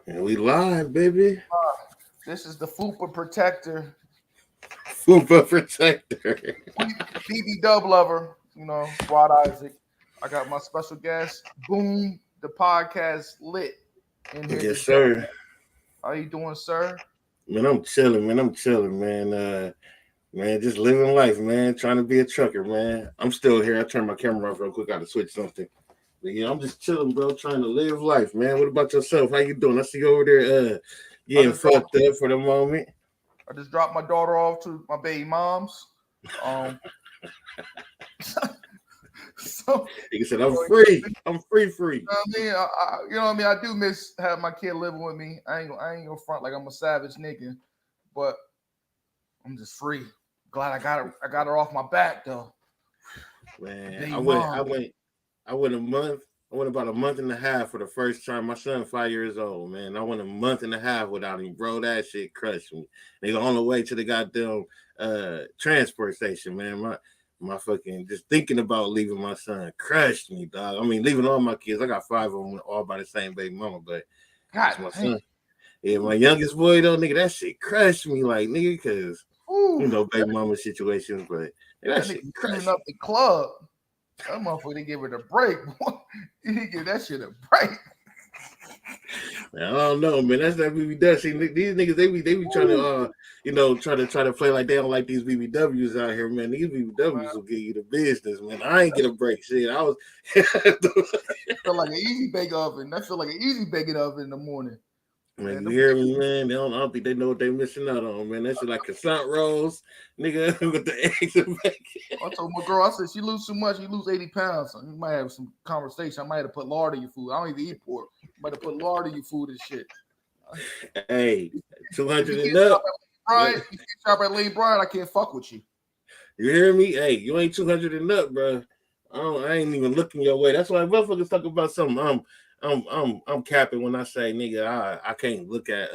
And we live, baby. This is the Fupa Protector, Fupa Protector. BB Dub Lover, Rod Isaac. I got my special guest, Boom, the podcast lit in here Yes, today. sir. How you doing, sir? Man, I'm chilling, man. Man, just living life, man. Trying to be a trucker, man. I'm still here. I turned my camera off real quick. Got to switch something. But yeah, I'm just chilling, bro. Trying to live life, man. What about yourself? How you doing? I see you over there, getting fucked up for the moment. I just dropped my daughter off to my baby mom's. So he said, "I'm free. I'm free. You know what I mean? I do miss having my kid living with me. I ain't gonna front like I'm a savage nigga, but I'm just free. Glad I got her off my back though. Man, I went about a month and a half for the first time. My son 5 years old, man. I went a month and a half without him, bro. That shit crushed me. They go on the way to the goddamn transport station, man. My fucking just thinking about leaving my son crushed me, dog. I mean, leaving all my kids. I got 5 of them, all by the same baby mama, but God, my son. Yeah, my youngest boy though, nigga, that shit crushed me, like nigga, cause baby mama situations, but that shit crushed up the club. That motherfucker didn't give it a break. He didn't give that shit a break. Man, I don't know, man. That's that BBW. See, these niggas, they be trying to try to play like they don't like these BBWs out here, man. These BBWs will give you the business, man. I ain't get a break, shit. I was feel like an easy bake oven. That feel like an easy baking oven in the morning. Man, you hear me, man? I don't think they know what they missing out on, man. That shit like croissant rolls, nigga, with the eggs and bacon. I told my girl, I said, she lose too much, you lose 80 pounds. So you might have some conversation. I might have put lard in your food. I don't even eat pork. You might have put lard in your food and shit. Hey, 200 and up. You can't shop at Lane Bryant, I can't fuck with you. You hear me? Hey, you ain't 200 and up, bro. I ain't even looking your way. That's why motherfuckers talk about something. I'm capping when I say, nigga, I can't look at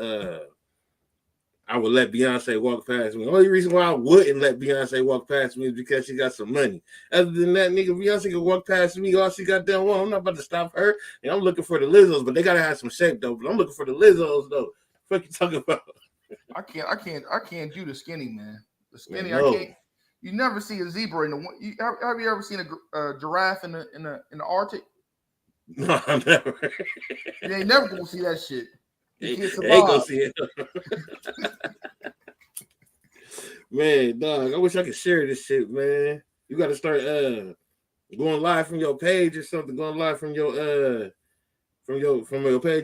I would let Beyonce walk past me. The only reason why I wouldn't let Beyonce walk past me is because she got some money. Other than that, nigga, Beyonce can walk past me all she got done. I'm not about to stop her. And I'm looking for the Lizzos, but they gotta have some shape though. But I'm looking for the Lizzos though. What you talking about? I can't do the skinny, man. The skinny, I can't. You never see a zebra in the. Have you ever seen a giraffe in the Arctic? No, never. You ain't never gonna see that shit. You can't survive. Ain't gonna see it. Man, dog, I wish I could share this shit, man. You gotta start going live from your page or something, going live from your page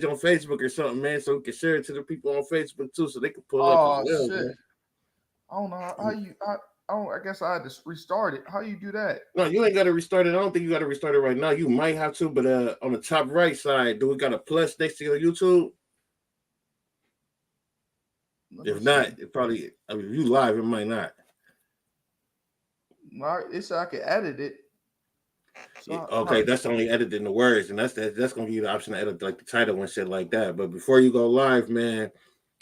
on Facebook or something, man, so we can share it to the people on Facebook too, so they can pull up as well, shit. Man. I don't know how you. I guess I had to restart it. How you do that? No, you ain't got to restart it. I don't think you got to restart it right now. You might have to, but on the top right side, do we got a plus next to your YouTube? If not, it probably. I mean, if you live, it might not. It's I can edit it. So, okay, that's only editing the words, and that's gonna give you the option to edit like the title and shit like that. But before you go live, man,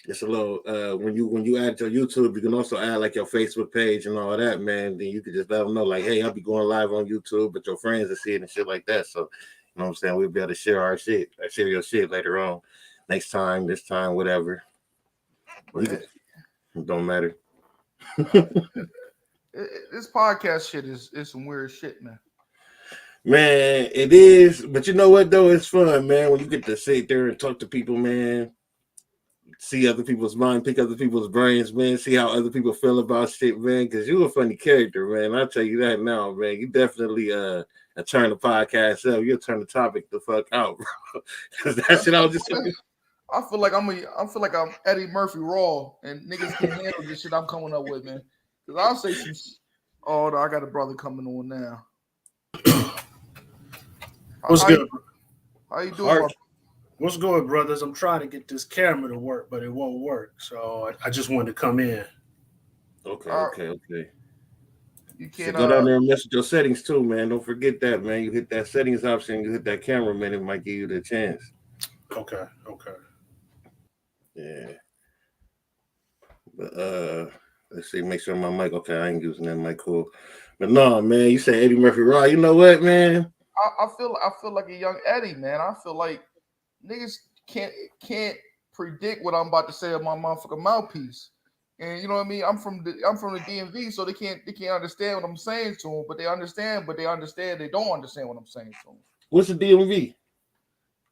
it's a little when you add to YouTube, you can also add like your Facebook page and all that, man. Then you can just let them know, like, hey, I'll be going live on YouTube, but your friends are seeing and shit like that. So, you know what I'm saying? We'll be able to share our shit, share your shit later on, next time, this time, whatever. It don't matter. This podcast shit is some weird shit, man. Man, it is, but you know what though? It's fun, man. When you get to sit there and talk to people, man. See other people's mind, pick other people's brains, man. See how other people feel about shit, man. Because you're a funny character, man. I'll tell you that now, man. You definitely turn the podcast up. You'll turn the topic the fuck out, bro. Because that shit I was just. I feel like I'm Eddie Murphy Raw, and niggas can handle this shit I'm coming up with, man. Because I'll say some. Oh, no, I got a brother coming on now. What's good? How you doing, Hark? What's good, brothers? I'm trying to get this camera to work, but it won't work. So I just wanted to come in. Okay. You can't go down there and mess with your settings too, man. Don't forget that, man. You hit that settings option, you hit that camera, man. It might give you the chance. Okay. Yeah. But let's see, make sure my mic. Okay, I ain't using that mic. Cool. But no, man, you say Eddie Murphy Raw. You know what, man? I feel like a young Eddie, man. I feel like niggas can't predict what I'm about to say on my motherfucking mouthpiece. And you know what I mean? I'm from the DMV, so they can't understand what I'm saying to them, but they understand they don't understand what I'm saying to them. What's the DMV?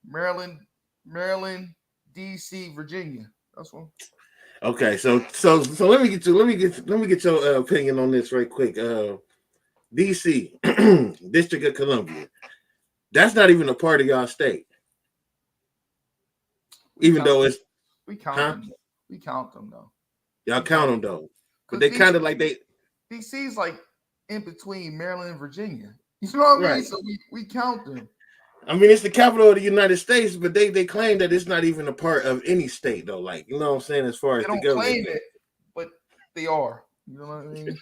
Maryland, DC, Virginia. That's one. Okay, so let me get your opinion on this right quick. DC, District of Columbia. That's not even a part of y'all state. Even though it's we count them. We count them though. Y'all count them though. But they kind of like DC's like in between Maryland and Virginia. You know what I mean? Right. So we count them. I mean, it's the capital of the United States, but they claim that it's not even a part of any state, though. Like, you know what I'm saying? As far as they don't claim it, but they are. You know what I mean?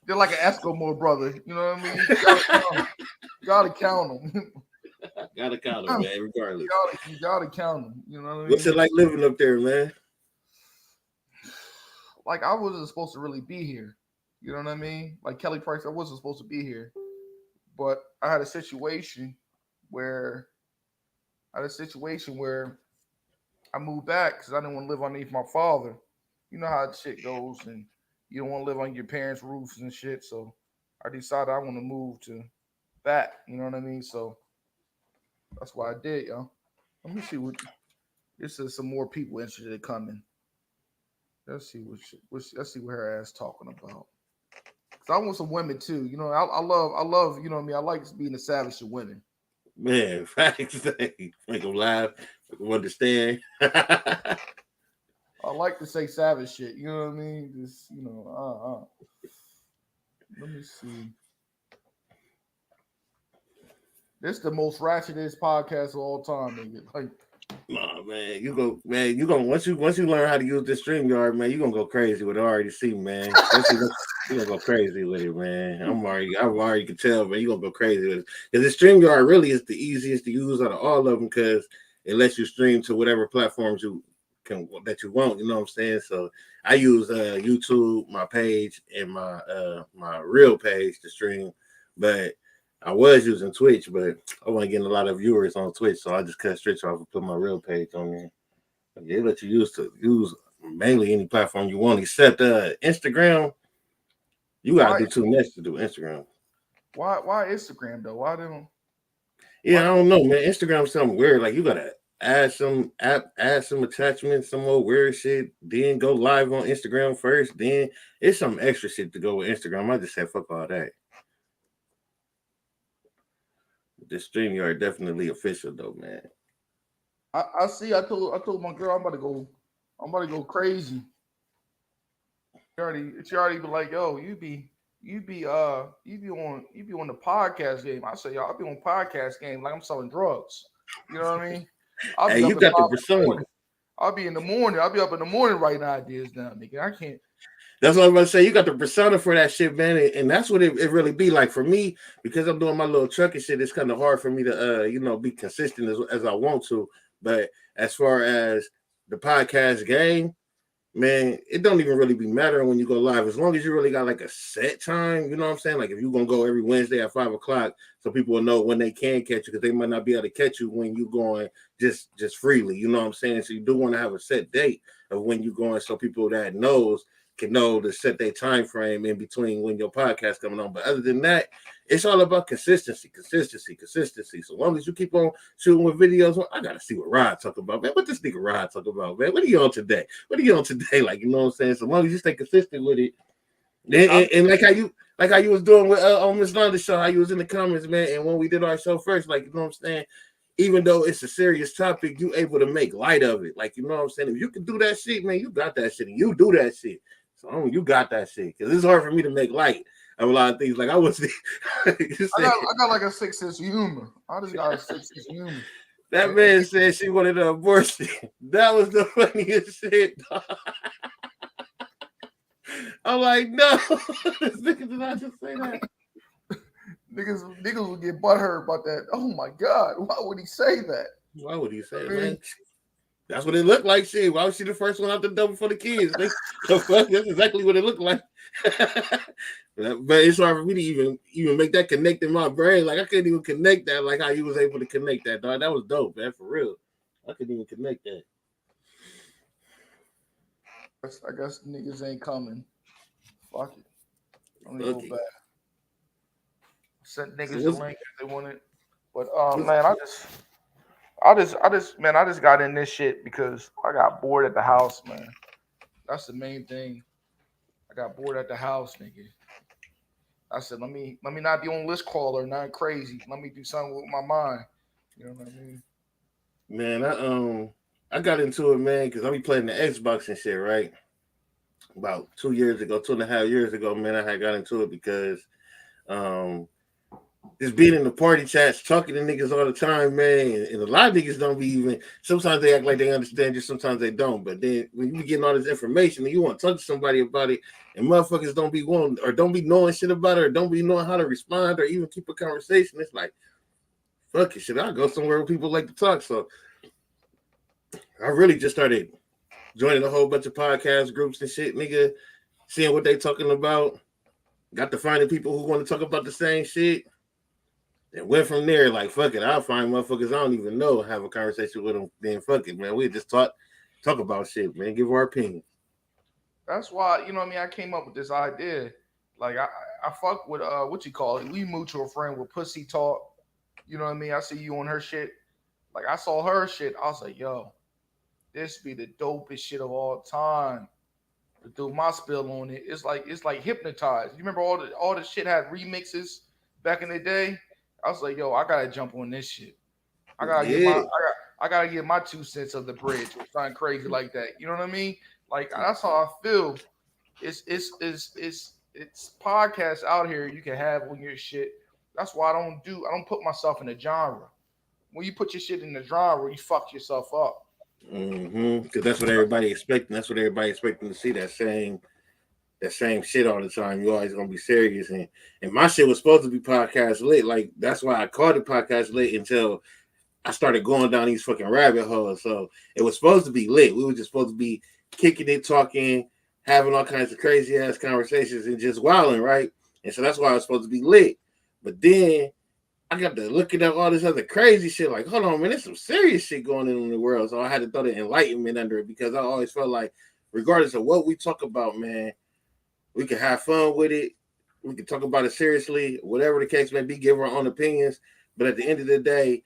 They're like an Eskimo brother. You know what I mean? You gotta count them. Gotta count them, man. Regardless, you gotta count them. You know what I mean? What's it like living up there, man? Like I wasn't supposed to really be here. You know what I mean? Like Kelly Price, I wasn't supposed to be here. But I had a situation where I moved back because I didn't want to live underneath my father. You know how shit goes, and you don't want to live on your parents' roofs and shit. So I decided I want to move to back. You know what I mean? So that's what I did, yo. Let me see what this is. Some more people interested in coming. Let's see what her ass talking about. I want some women too. You know, I love, you know what I mean? I like being a savage to women. Man, facts. Make them laugh, make them understand. I like to say savage shit. You know what I mean? Just, you know, Let me see. This is the most ratchetest podcast of all time, nigga. Like, nah, man, you go once you learn how to use this StreamYard, man, you gonna go crazy with it. I already see, man. You gonna go crazy with it, man. I already can tell, man. You gonna go crazy with it because the StreamYard really is the easiest to use out of all of them because it lets you stream to whatever platforms that you want. You know what I'm saying? So I use YouTube, my page, and my real page to stream, but I was using Twitch, but I wasn't getting a lot of viewers on Twitch, so I just cut Twitch off and put my real page on there. They let you use mainly any platform you want, except Instagram. You gotta do too much to do Instagram. Why Instagram though? Why don't? Yeah, I don't know, man. Instagram's something weird. Like you gotta add some attachments, some more weird shit, then go live on Instagram first. Then it's some extra shit to go with Instagram. I just said fuck all that. The StreamYard definitely official though, man. I see. I told my girl I'm about to go crazy. She already be like, yo, you be on the podcast game. I say, y'all, I be on podcast game like I'm selling drugs. You know what I mean? Hey, you got the persona. I'll be in the morning. I'll be up in the morning writing ideas down, nigga. I can't. That's what I'm about to say. You got the persona for that shit, man, and that's what it really be like for me because I'm doing my little trucking shit. It's kind of hard for me to be consistent as I want to. But as far as the podcast game, man, it don't even really be mattering when you go live as long as you really got like a set time. You know what I'm saying? Like if you're gonna go every Wednesday at 5:00, so people will know when they can catch you because they might not be able to catch you when you're going just freely. You know what I'm saying? So you do want to have a set date of when you're going, so people that knows can know to set their time frame in between when your podcast coming on. But other than that, it's all about consistency. So long as you keep on shooting with videos, I gotta see what Rod talk about, man. What this nigga Rod talk about, man? What are you on today? Like, you know what I'm saying? So long as you stay consistent with it, and like how you was doing with on Miss Londa's show, how you was in the comments, man. And when we did our show first, like, you know what I'm saying? Even though it's a serious topic, you able to make light of it. Like, you know what I'm saying? If you can do that shit, man, you got that shit, and you do that shit. So you got that shit because it's hard for me to make light of a lot of things. Like I was, I got like a 6 sense of humor. I just got a 6 sense of humor. That man said she wanted an abortion. That was the funniest shit. I'm like, no, did I just say that? Niggas would get butthurt about that. Oh my god, why would he say that? Why would he say it, man? That's what it looked like. Shit, why was she the first one out the door for the kids? That's exactly what it looked like. But it's hard for me to even make that connect in my brain. Like I couldn't even connect that. Like how you was able to connect that, dog. That was dope, man. For real. I couldn't even connect that. I guess niggas ain't coming. Fuck it. Let me go Okay. back. Sent So niggas the what's link if they want it. But what's man, man, I just got in this shit because I got bored at the house, man. That's the main thing. I got bored at the house, nigga. I said, let me not be on list caller, not crazy. Let me do something with my mind. You know what I mean? man? I got into it, man, because I be playing the Xbox and shit, right? About 2 years ago, 2.5 years ago, man, I had got into it because um just being in the party chats, talking to niggas all the time, man. And a lot of niggas don't be even. Sometimes they act like they understand you, sometimes they don't. But then when you be getting all this information and you want to talk to somebody about it, and motherfuckers don't be wanting or don't be knowing shit about it, or don't be knowing how to respond or even keep a conversation, it's like, fuck it, shit. I go somewhere where people like to talk. So I really just started joining a whole bunch of podcast groups and shit, nigga, seeing what they talking about. Got to finding people who want to talk about the same shit. And went from there, like, fuck it, I'll find motherfuckers I don't even know, have a conversation with them. Then fuck it, man. We just talk about shit, man. Give our opinion. That's why, you know what I mean? I came up with this idea. Like I fuck with what you call it. We mutual friend with Pussy Talk. You know what I mean? I see you on her shit. Like I saw her shit. I was like, yo, this be the dopest shit of all time. To do my spill on it. It's like hypnotized. You remember all the shit had remixes back in the day? I was like, yo, I gotta jump on this shit. I gotta get my Yeah. I gotta get my 2 cents of the bridge or something crazy like that. You know what I mean? Like that's how I feel. It's podcasts out here you can have on your shit. That's why I don't put myself in a genre. When you put your shit in the genre, you fuck yourself up. Because that's what everybody expecting. That's what everybody expecting to see. That same shit all the time. You always gonna be serious. And my shit was supposed to be podcast lit. Like that's why I called it podcast lit until I started going down these fucking rabbit holes. So it was supposed to be lit. We were just supposed to be kicking it, talking, having all kinds of crazy ass conversations and just wilding, right? And so that's why I was supposed to be lit. But then I got to looking at all this other crazy shit. Like, hold on, man, there's some serious shit going on in the world. So I had to throw the enlightenment under it because I always felt like, regardless of what we talk about, man, we can have fun with it. We can talk about it seriously, whatever the case may be, give our own opinions. But at the end of the day,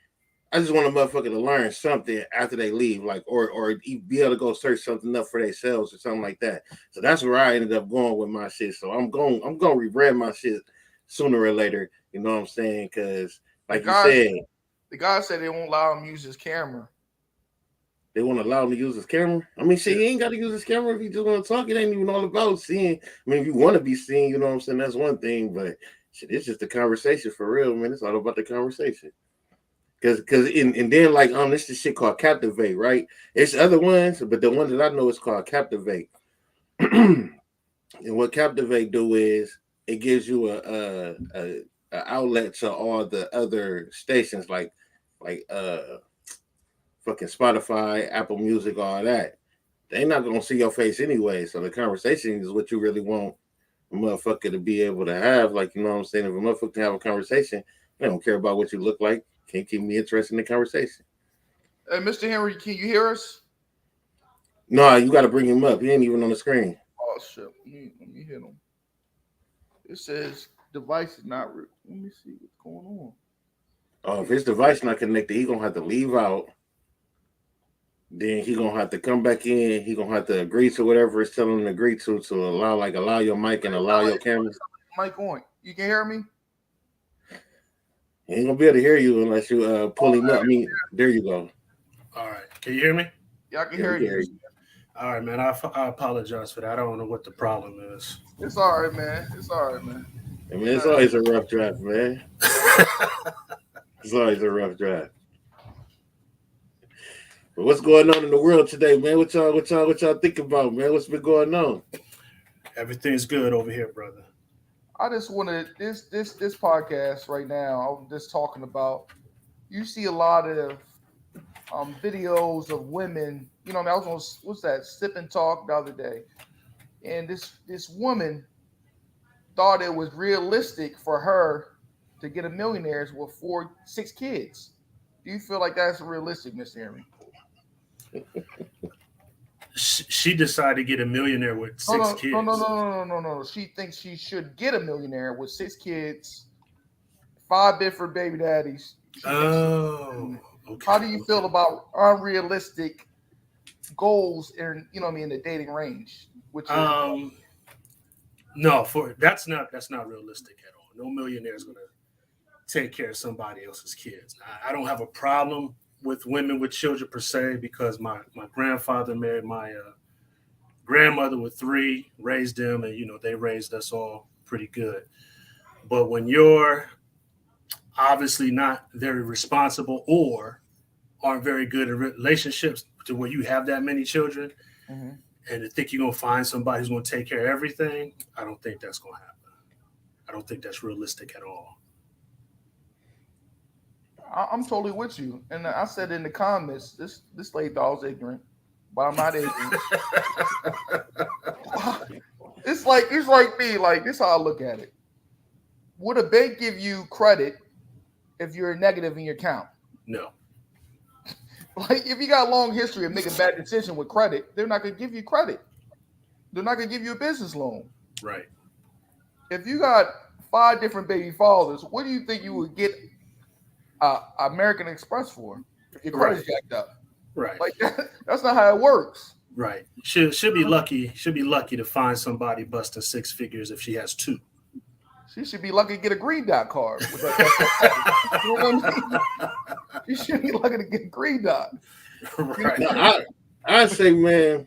I just want a motherfucker to learn something after they leave, like or be able to go search something up for themselves or something like that. So that's where I ended up going with my shit. So I'm going to rebrand my shit sooner or later. You know what I'm saying? Because The like you guys said, the guy said they won't allow him to use his camera. they want to allow him to use his camera. I mean, shit, Yeah. he ain't got to use his camera if he just want to talk. It ain't even all about seeing. I mean, if you want to be seen, you know what I'm saying? That's one thing, but shit, it's just a conversation for real, man. It's all about the conversation. Cause and then like this is shit called Captivate, right? It's other ones, but the one that I know is called Captivate. And what Captivate do is it gives you a outlet to all the other stations like fucking Spotify, Apple Music, all that. They not gonna see your face anyway. So the conversation is what you really want a motherfucker to be able to have. Like, you know what I'm saying? If a motherfucker can have a conversation, they don't care about what you look like. Can't keep me interested in the conversation. Hey, Mr. Henry, can you hear us? No, you got to bring him up. He ain't even on the screen. Oh shit. Let me hit him. It says device is not let me see what's going on. Oh, if his device not connected, he gonna have to leave out. Then he gonna have to come back in. He gonna have to agree to whatever it's telling him to agree to allow your mic and allow your camera. Mic on. You can hear me? He ain't gonna be able to hear you unless you pull him up. I mean, there you go. All right. Can you hear me? Yeah, I can Yeah, we hear can you. hear you. All right, man. I apologize for that. I don't know what the problem is. It's all right, man. It's all right, man. I mean, it's always a rough draft, man. It's always a rough draft. But what's going on in the world today, man? What y'all think about, man? What's been going on? Everything's good over here, brother. I just wanted this podcast right now. I'm just talking about. You see a lot of videos of women. You know, I was on what's that sip and talk the other day, and this woman thought it was realistic for her to get a millionaires with 6 kids. Do you feel like that's realistic, Mr. Henry? She decided to get a millionaire with six kids. No. She thinks she should get a millionaire with 6 kids, 5 different baby daddies. Okay. How do you feel about unrealistic goals in in the dating range? No, that's not realistic at all. No millionaire is gonna take care of somebody else's kids. I don't have a problem with women with children per se because my grandfather married my grandmother with 3, raised them, and they raised us all pretty good. But when you're obviously not very responsible or aren't very good in relationships to where you have that many children, and to think you're gonna find somebody who's gonna take care of everything, I don't think that's gonna happen. I don't think that's realistic at all. I'm totally with you, and I said in the comments, this lady dog's ignorant, but I'm not ignorant. It's like me. Like this, is how I look at it. Would a bank give you credit if you're negative in your account? No. Like if you got a long history of making bad decisions with credit, they're not gonna give you credit. They're not gonna give you a business loan. Right. If you got 5 different baby fathers, what do you think you would get American Express for if your credit's jacked up? Right. Like that's not how it works. Right. Should be lucky. Should be lucky to find somebody busting 6 figures if she has 2. She should be lucky to get a green dot card. You know what I mean? She should be lucky to get a green dot. Right. No, I say, man,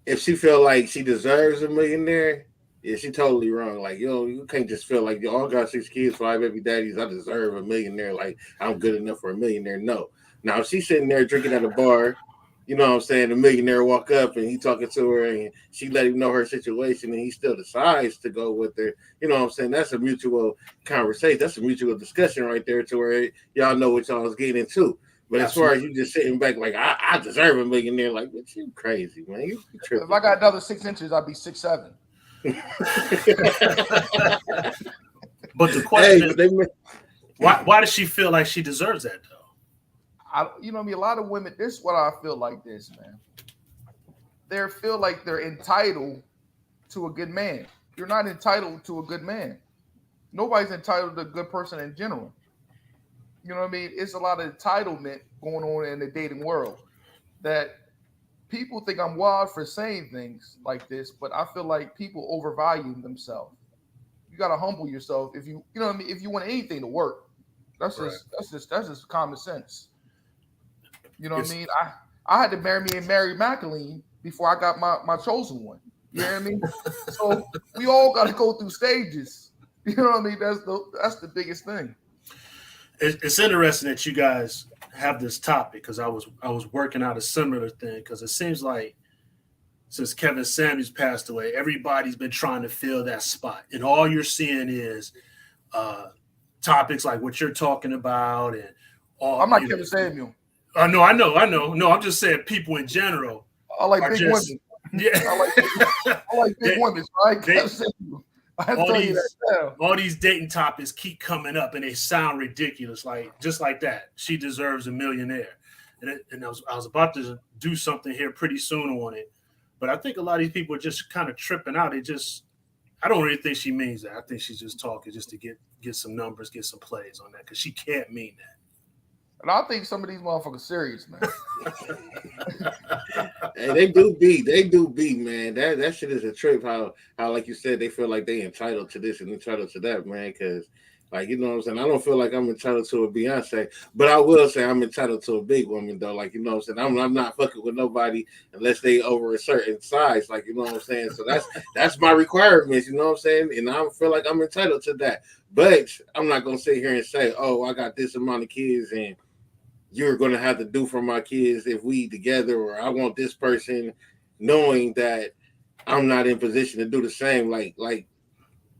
if she feel like she deserves a millionaire, yeah, she totally wrong. Like, you can't just feel like, I got 6 kids, 5 baby daddies, I deserve a millionaire. Like, I'm good enough for a millionaire. No. Now, if she's sitting there drinking at a bar, you know what I'm saying, the millionaire walk up and he talking to her and she let him know her situation and he still decides to go with her, you know what I'm saying? That's a mutual conversation. That's a mutual discussion right there to where y'all know what y'all was getting into. But as far as you just sitting back like, I deserve a millionaire, like, but you crazy, man. You tripping. If I got another 6 inches, I'd be 6'7". But the question is, why does she feel like she deserves that, though? A lot of women, this is what I feel like this, man. They feel like they're entitled to a good man. You're not entitled to a good man. Nobody's entitled to a good person in general. You know what I mean? It's a lot of entitlement going on in the dating world that people think I'm wild for saying things like this, but I feel like people overvalue themselves. You got to humble yourself if you know what I mean? If you want anything to work. That's just common sense. You know what I mean? I had to marry Macaline before I got my chosen one. You know what I mean? So we all got to go through stages. You know what I mean? That's the biggest thing. It's interesting that you guys have this topic because I was working out a similar thing because it seems like since Kevin Samuels passed away, everybody's been trying to fill that spot, and all you're seeing is topics like what you're talking about and all. I'm not Kevin Samuel. No, I know. No, I'm just saying people in general. I like big women. Yeah, I like big women. All these dating topics keep coming up, and they sound ridiculous. Like just like that, she deserves a millionaire. And I was about to do something here pretty soon on it, but I think a lot of these people are just kind of tripping out. I don't really think she means that. I think she's just talking just to get some numbers, get some plays on that because she can't mean that. And I think some of these motherfuckers serious, man. Hey, they do be, man. That shit is a trip. How like you said, they feel like they entitled to this and entitled to that, man. Because, like, you know what I'm saying? I don't feel like I'm entitled to a Beyonce, but I will say I'm entitled to a big woman, though. Like, you know what I'm saying? I'm not fucking with nobody unless they over a certain size. Like, you know what I'm saying? So that's my requirements, you know what I'm saying? And I feel like I'm entitled to that. But I'm not gonna sit here and say, oh, I got this amount of kids and you're going to have to do for my kids if we together, or I want this person, knowing that I'm not in position to do the same. Like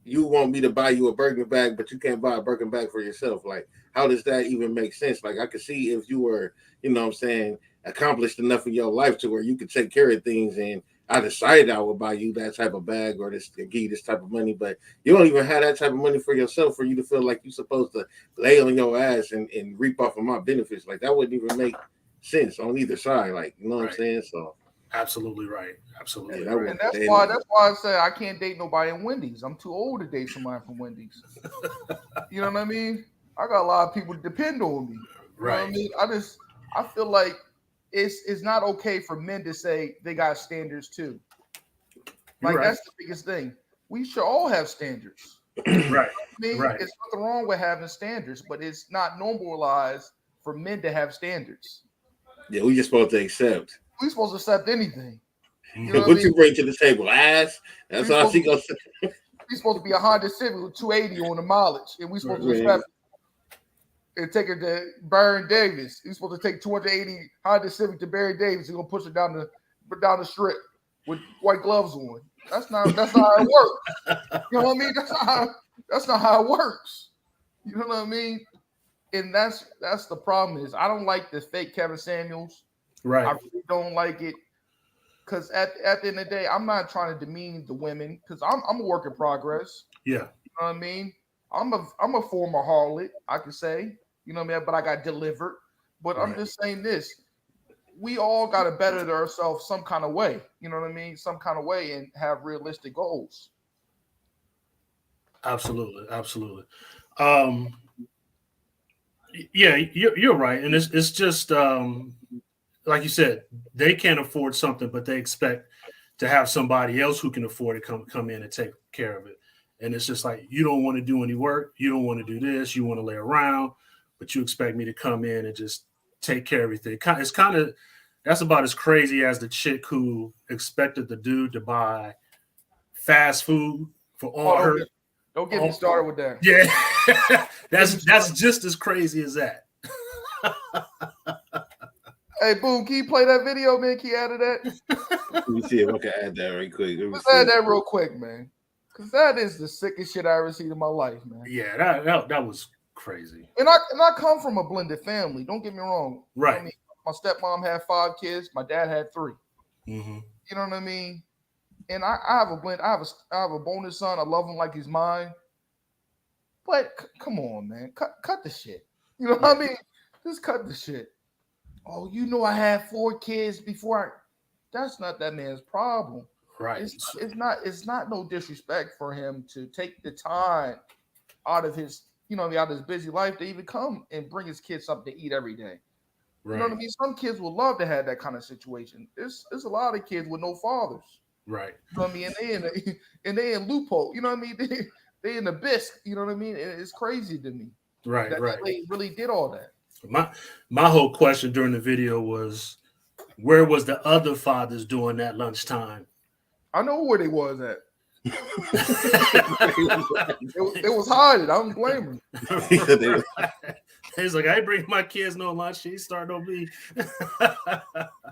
you want me to buy you a Birkin bag, but you can't buy a Birkin bag for yourself. Like, how does that even make sense? Like, I could see if you were, you know what I'm saying, accomplished enough in your life to where you could take care of things, and I decided I would buy you that type of bag or give you this type of money, but you don't even have that type of money for yourself for you to feel like you're supposed to lay on your ass and reap off of my benefits. Like, that wouldn't even make sense on either side. Like, you know what I'm Right. saying? So Absolutely right. Absolutely. yeah, Right. And that's why I say I can't date nobody in Wendy's. I'm too old to date somebody from Wendy's. You know what I mean? I got a lot of people depend on me. You know what I Right. mean? I feel like it's not okay for men to say they got standards too. You're Like right. that's the biggest thing. We should all have standards. Right. I mean, Right. it's nothing wrong with having standards, but it's not normalized for men to have standards. yeah, we just supposed to accept. We're supposed to accept anything. You know what I What mean? you bring to the table? Ass. That's We all supposed, she gonna say. we supposed to be a Honda Civic with 280 on the mileage, and we supposed to Man. accept and take her to Baron Davis. He's supposed to take 280 Honda Civic to Barry Davis. He's gonna push it down the strip with white gloves on. That's not how it works. You know what I mean? That's not how it works. You know what I mean? And that's the problem is I don't like the fake Kevin Samuels. Right. I really don't like it because at the end of the day, I'm not trying to demean the women because I'm a work in progress. Yeah. You know what I mean? I'm a former harlot, I could say. You know what I mean? But I got delivered. But I'm Right. just saying this. We all got to better ourselves some kind of way. You know what I mean? Some kind of way and have realistic goals. Absolutely. Absolutely. Yeah, you're right. And it's just like you said, they can't afford something, but they expect to have somebody else who can afford it come in and take care of it. And it's just like, you don't want to do any work. You don't want to do this. You want to lay around, but you expect me to come in and just take care of everything. It's kind of, that's about as crazy as the chick who expected the dude to buy fast food for all her. Don't get me started with that. Yeah, that's just as crazy as that. Hey, Boom, can you play that video, man? Can you add that? Let me see if I can add that right quick. Let's add that real quick, man. Because that is the sickest shit I ever seen in my life, man. Yeah, that was crazy. And I come from a blended family. Don't get me wrong. Right. I mean, my stepmom had 5 kids. My dad had 3. Mm-hmm. You know what I mean? And I have a blend. I have a bonus son. I love him like he's mine. But come on, man. Cut the shit. You know what I mean? Just cut the shit. Oh, you know I had 4 kids before that's not that man's problem. Right. It's not no disrespect for him to take the time out of his, out of his busy life to even come and bring his kids something to eat every day. Right. You know what I mean? Some kids would love to have that kind of situation. There's a lot of kids with no fathers. Right. You know what I mean? And they in loophole. You know what I mean? They in the bisque. You know what I mean? It's crazy to me. Right. That they really did all that. My whole question during the video was, where was the other fathers during that lunchtime? I know where they was at. it was hiding. I don't blame them. He's like, I ain't bring my kids no lunch. He's starting on me.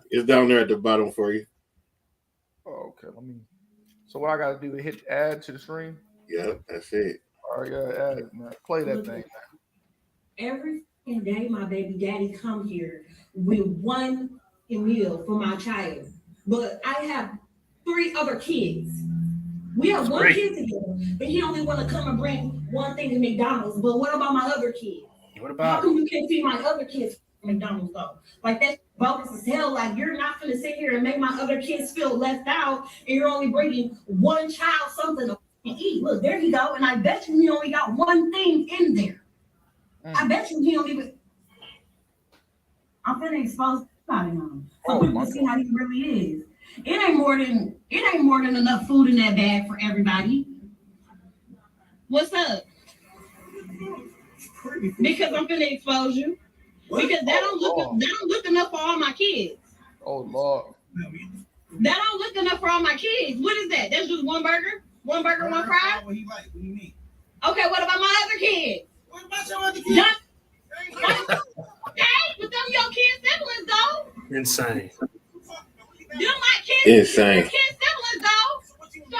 It's down there at the bottom for you. Oh, okay. So what I got to do to hit add to the stream? Yep, that's it. All right, add it, man. Play that thing. Every day, my baby daddy come here with one meal for my child, but I have 3 other kids. We have one kid together, but he only want to come and bring one thing to McDonald's. But what about my other kids? What about? How come you can't feed my other kids McDonald's though? Like that's bogus as hell. Like you're not gonna sit here and make my other kids feel left out, and you're only bringing one child something to eat. Look, there you go. And I bet you he only got one thing in there. I bet you he don't even. I'm finna expose somebody on him so people can see how he really is. It ain't more than enough food in that bag for everybody. What's up? Because I'm finna expose you. Because that don't look enough for all my kids. Oh Lord. That don't look enough for all my kids. What is that? That's just one burger? One burger, one fry? What do you mean? Okay, what about my other kids? What about your other kids? Hey, but them your kids' siblings though. Insane. Them my kids. Insane. Kids' siblings though. So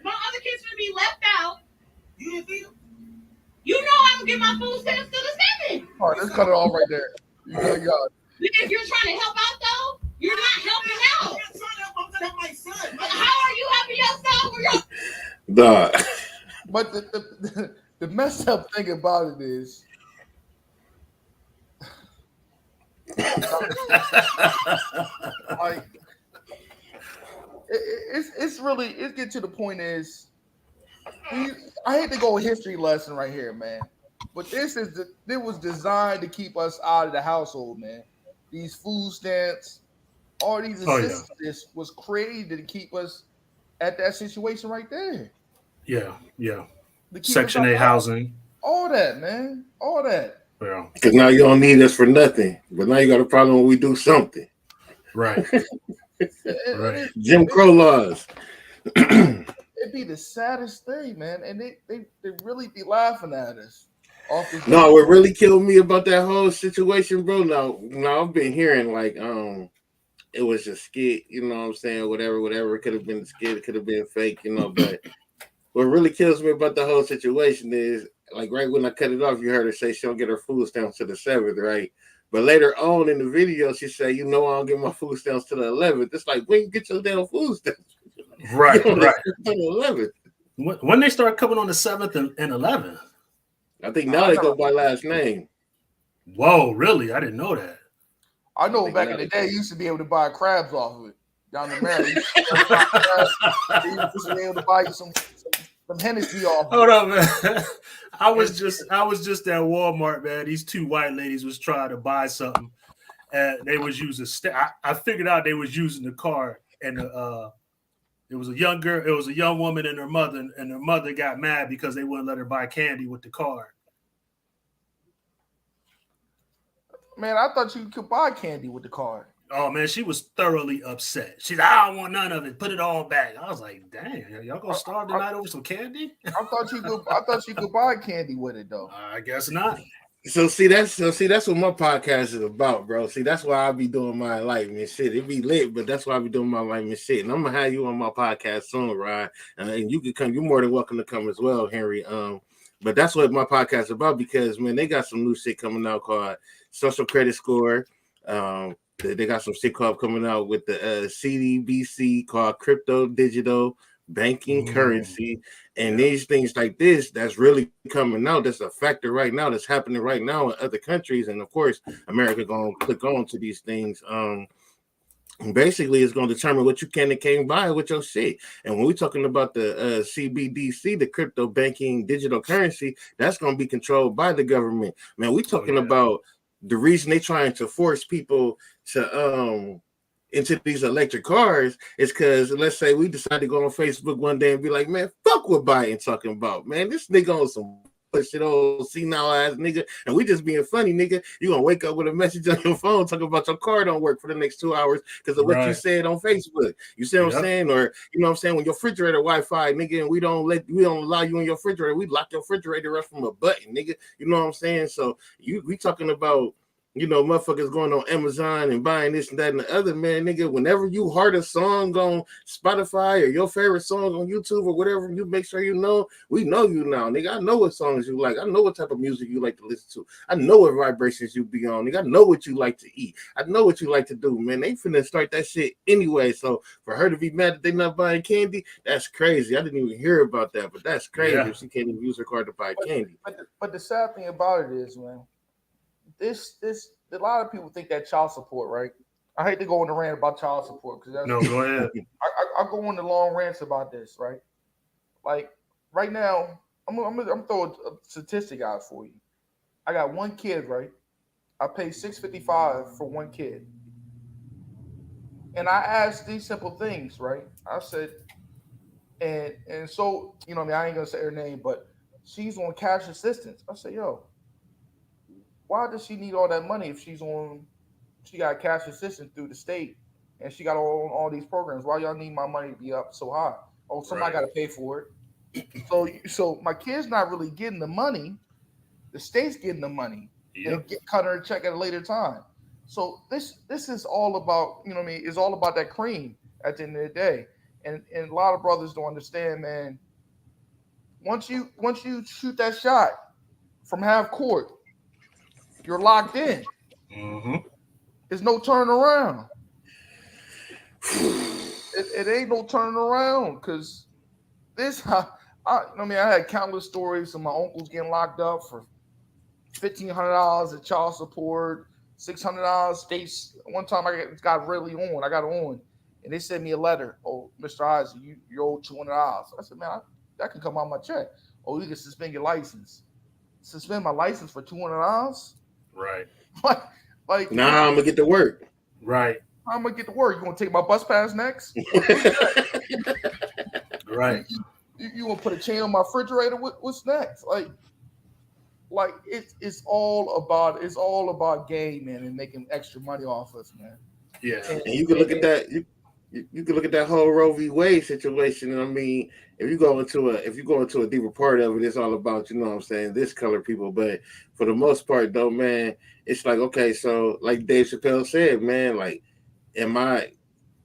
my other kids gonna be left out. You didn't feed them? You know I'm gonna get my food stamps to the 7. All right, let's cut it off right there. You got it. If you're trying to help out though, you're not helping out. I'm not trying to help. I'm trying to help my son. But how are you helping yourself? But the messed up thing about it is Like it's really it get to the point is I hate to go a history lesson right here, man. But it was designed to keep us out of the household, man. These food stamps, all these Oh yeah, assistance was created to keep us at that situation right there. yeah. To keep us Section out 8 the house. housing. All that, man. All that. Yeah, Because now you don't need us for nothing. But now you got a problem when we do something. right, And right. Jim Crow laws. it'd be the saddest thing, man. And they really be laughing at us off this. No, what really killed me about that whole situation, bro. Now I've been hearing like it was a skit, you know what I'm saying? Whatever. It could have been a skit, it could have been fake, you know, but what really kills me about the whole situation is like right when I cut it off, you heard her say she don't get her food stamps to the 7th, right? But later on in the video, she said, I don't get my food stamps to the 11th. It's like, when you get your damn food stamps? Right. To the 11th. When they start coming on the 7th and 11th. I think now they go by last name. Whoa, really? I didn't know that. I know back in the day, you used to be able to buy crabs off of it down in Maryland. You used to be able to buy you some Hennessy off. Hold up, man. I was just at Walmart, man. These two white ladies was trying to buy something, and they was using. I figured out they was using the card, and it was a young girl. It was a young woman and her mother got mad because they wouldn't let her buy candy with the card. Man, I thought you could buy candy with the card. Oh man, she was thoroughly upset. She's like, I don't want none of it. Put it all back. I was like, dang, y'all gonna starve tonight over some candy? I thought you could buy candy with it though. I guess not. So that's what my podcast is about, bro. See, that's why I be doing my enlightenment shit. It be lit, but that's why I be doing my enlightenment shit. And I'm gonna have you on my podcast soon, Ryan. And you can come. You're more than welcome to come as well, Henry. But that's what my podcast is about because man, they got some new shit coming out called Social Credit Score. They got some shit coming out with the CDBC called Crypto Digital Banking Currency. And these things like this, that's really coming out. That's a factor right now. That's happening right now in other countries. And of course, America going to click on to these things. Basically, it's going to determine what you can and can't buy with your shit. And when we're talking about the CBDC, the crypto banking digital currency, that's going to be controlled by the government. Man, we're talking about the reason they're trying to force people to into these electric cars is because let's say we decide to go on Facebook one day and be like, man, fuck what Biden talking about, man. This nigga on some shit, old senile ass nigga, and we just being funny, nigga. You gonna wake up with a message on your phone talking about your car don't work for the next 2 hours because of what you said on Facebook. You see what I'm saying? Or you know what I'm saying? When your refrigerator Wi-Fi, nigga, and we don't allow you in your refrigerator, we lock your refrigerator up from a button, nigga. You know what I'm saying? So we talking about, you know, motherfuckers going on Amazon and buying this and that and the other, man, nigga. Whenever you heard a song on Spotify or your favorite song on YouTube or whatever, you make sure you know, we know you now, nigga. I know what songs you like. I know what type of music you like to listen to. I know what vibrations you be on, nigga. I know what you like to eat. I know what you like to do, man. They finna start that shit anyway. So for her to be mad that they not buying candy, that's crazy. I didn't even hear about that, but that's crazy if she can't even use her card to buy candy. But the sad thing about it is, man, this a lot of people think that child support, right? I hate to go on the rant about child support because no, go ahead. I go on the long rants about this, right? Like right now, I'm throwing a statistic out for you. I got one kid, right? I pay $655 for one kid, and I asked these simple things, right? I said, and so you know, I mean, I ain't gonna say her name, but she's on cash assistance. I said, yo, why does she need all that money if she got cash assistance through the state and she got all these programs? Why y'all need my money to be up so high? Oh, somebody got to pay for it. So my kid's not really getting the money. The state's getting the money. And cut her a check at a later time. So this is all about, you know what I mean, it's all about that cream at the end of the day. And a lot of brothers don't understand, man. Once you shoot that shot from half court, you're locked in. Mm-hmm. There's no turning around. It ain't no turning around because I had countless stories of my uncles getting locked up for $1,500 of child support, $600. States one time I got really on. I got on, and they sent me a letter. Oh, Mr. Isaac, you owe $200. I said, man, that can come out my check. Oh, you can suspend your license. Suspend my license for $200? Right. like Nah, I'm gonna get to work. Right. how am I gonna get to work? You gonna take my bus pass next? Right. You gonna put a chain on my refrigerator? What's next? Like it's all about game, man, and making extra money off us, man. Yeah. And you can look at that. You can look at that whole Roe v. Wade situation. And I mean, if you go into a deeper part of it, it's all about, you know what I'm saying, this color people. But for the most part, though, man, it's like, okay, so like Dave Chappelle said, man, like,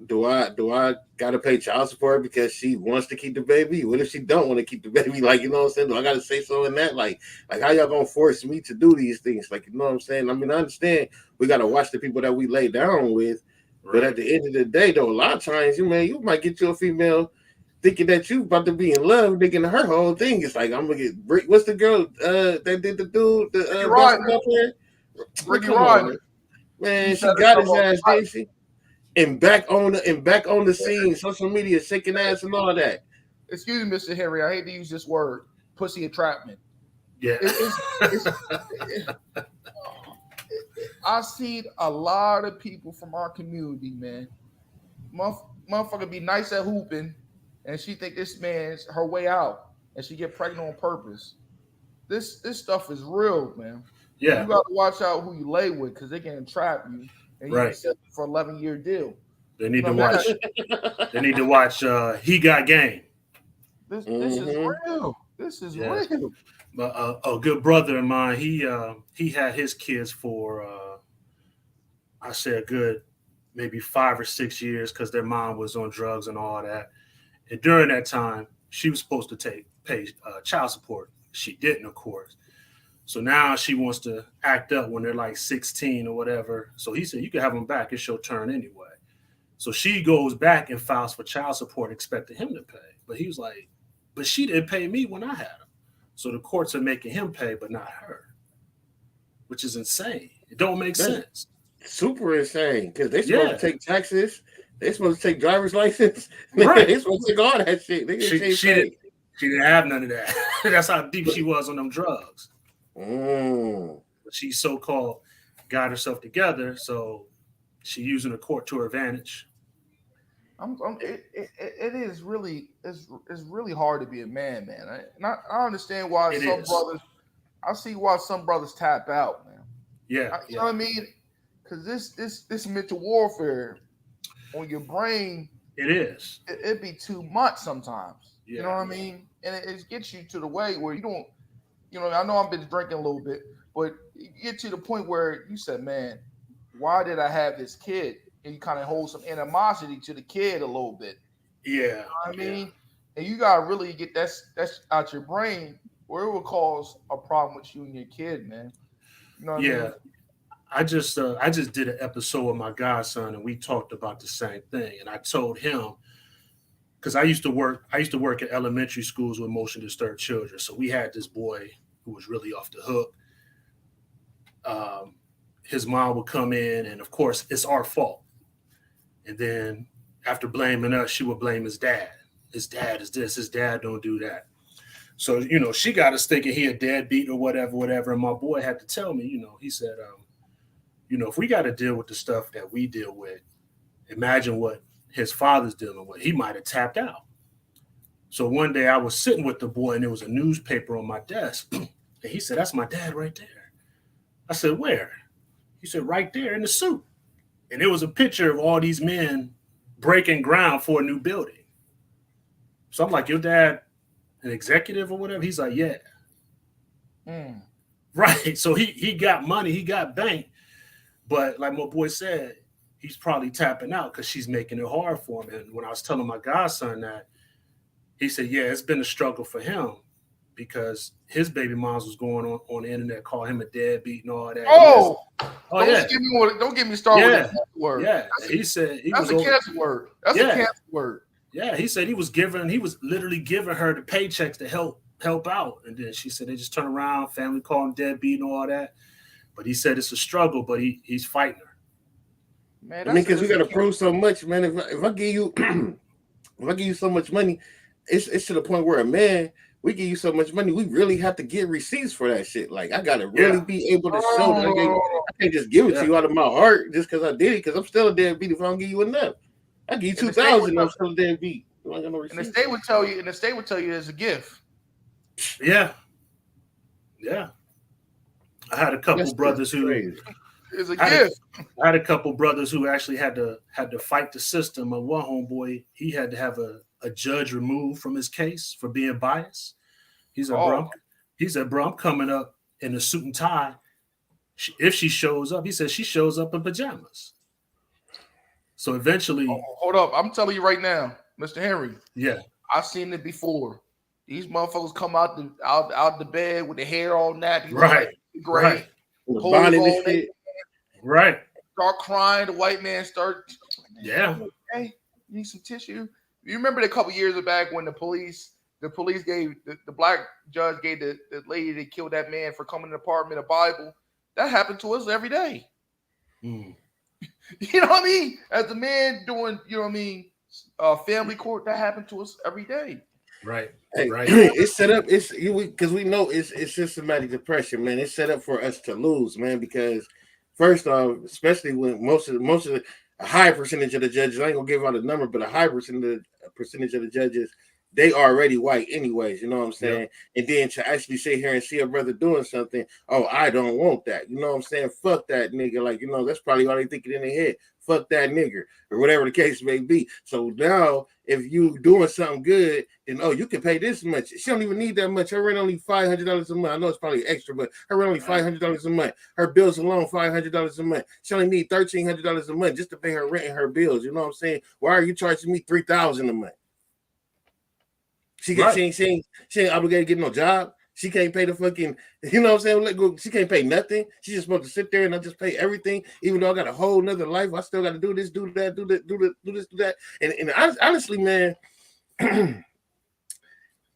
do I gotta pay child support because she wants to keep the baby? What if she don't want to keep the baby? Like, you know what I'm saying? Do I gotta say so in that? Like how y'all gonna force me to do these things? Like, you know what I'm saying? I mean, I understand we gotta watch the people that we lay down with. But at the end of the day, though, a lot of times, you might get you a female thinking that you about to be in love, thinking her whole thing is like, I'm gonna get what's the girl that did the dude, the basketball player? Ricky Ryan. Man, she got his ass, didn't she? And back on the scene, social media, shaking ass and all that. Excuse me, Mr. Henry, I hate to use this word, pussy entrapment. Yeah. I seen a lot of people from our community, man. Motherfucker be nice at hooping, and she think this man's her way out, and she get pregnant on purpose. This stuff is real, man. Yeah. You gotta watch out who you lay with, because they can entrap you, and you Right. can sell it for 11-year deal. They need to watch. They need to watch. He Got Game. This is real. This is real. A good brother of mine. He had his kids for I say a good maybe 5 or 6 years because their mom was on drugs and all that. And during that time, she was supposed to pay child support. She didn't, of course. So now she wants to act up when they're like 16 or whatever. So he said, you can have them back. It's your turn anyway. So she goes back and files for child support, expecting him to pay. But he was like, but she didn't pay me when I had him. So the courts are making him pay, but not her, which is insane. It don't make sense. Super insane, because they're supposed to take taxes. They're supposed to take driver's license. Right. They're supposed to take all that shit. She didn't have none of that. That's how deep she was on them drugs. But she so-called got herself together, so she using the court to her advantage. It is really it's really hard to be a man, man. I understand why brothers. I see why some brothers tap out, man. Yeah, you know what I mean? Because this mental warfare on your brain, it'd be too much sometimes. You know what I mean? And it gets you to the way where you don't. You know, I know I've been drinking a little bit, but you get to the point where you said, "Man, why did I have this kid?" And you kind of hold some animosity to the kid a little bit. Yeah. You know what I mean? And you gotta really get that's out your brain, or it will cause a problem with you and your kid, man. You know what I mean? I just did an episode with my godson, and we talked about the same thing. And I told him, because I used to work at elementary schools with emotionally disturbed children. So we had this boy who was really off the hook. His mom would come in, and of course, it's our fault. And then after blaming us, she would blame his dad. His dad is this, his dad don't do that. So, you know, she got us thinking he a deadbeat or whatever. And my boy had to tell me, you know, he said, if we got to deal with the stuff that we deal with, imagine what his father's dealing with. He might have tapped out. So one day I was sitting with the boy, and there was a newspaper on my desk. And he said, that's my dad right there. I said, where? He said, right there in the suit. And there was a picture of all these men breaking ground for a new building. So I'm like, your dad an executive or whatever? He's like, yeah. Right. So he got money, he got bank. But like my boy said, he's probably tapping out because she's making it hard for him. And when I was telling my godson that, he said, yeah, it's been a struggle for him because his baby moms was going on the internet, calling him a deadbeat and all that. Don't get me started with that word. Yeah, he said that's a cancer word. That's a cancer word. Yeah, he said he was literally giving her the paychecks to help out. And then she said they just turn around, family call him deadbeat and all that. But he said it's a struggle, but he's fighting her. Man, I mean, because we got to prove so much, man. If I give you if I give you so much money, it's to the point where a man, we give you so much money, we really have to get receipts for that shit. Like I gotta really be able to show that I can't just give it to you out of my heart just because I did it. Because I'm still a deadbeat if I don't give you enough. I give you 2,000, I'm still a deadbeat. And the state would tell you, it's a gift. Yeah. I had a couple brothers who it's a gift. I had a couple brothers who actually had to fight the system. And one homeboy, he had to have a judge removed from his case for being biased. He said, bro, I'm coming up in a suit and tie. If she shows up, he said she shows up in pajamas. So eventually, hold up, I'm telling you right now, Mr. Henry. Yeah, I've seen it before. These motherfuckers come out the bed with the hair all nappy, right? Great, right. Start crying. The white man start. Yeah. Hey, you need some tissue. You remember a couple years back when the police gave the black judge gave the lady that killed that man for coming to the apartment a Bible. That happened to us every day. Mm. You know what I mean? As a man doing, you know what I mean, family court, that happened to us every day. Right. Hey, right. It's set up. It's because we know it's systematic depression, man. It's set up for us to lose, man. Because first off, especially when most of the a high percentage of the judges, I ain't gonna give out a number, but a high percentage of the judges, they are already white anyways, you know what I'm saying? Yep. And then to actually sit here and see a brother doing something, oh, I don't want that. You know what I'm saying? Fuck that nigga. Like, you know, that's probably all they thinking in their head. Fuck that nigga, or whatever the case may be. So now, if you doing something good, then, oh, you can pay this much. She don't even need that much. Her rent only $500 a month. I know it's probably extra, but her rent only $500 a month. Her bills alone, $500 a month. She only need $1,300 a month just to pay her rent and her bills. You know what I'm saying? Why are you charging me $3,000 a month? She ain't obligated to get no job. She can't pay the fucking, you know what I'm saying? She can't pay nothing. She's just supposed to sit there and I just pay everything. Even though I got a whole nother life, I still got to do this, do that, do this, do that. And honestly, man,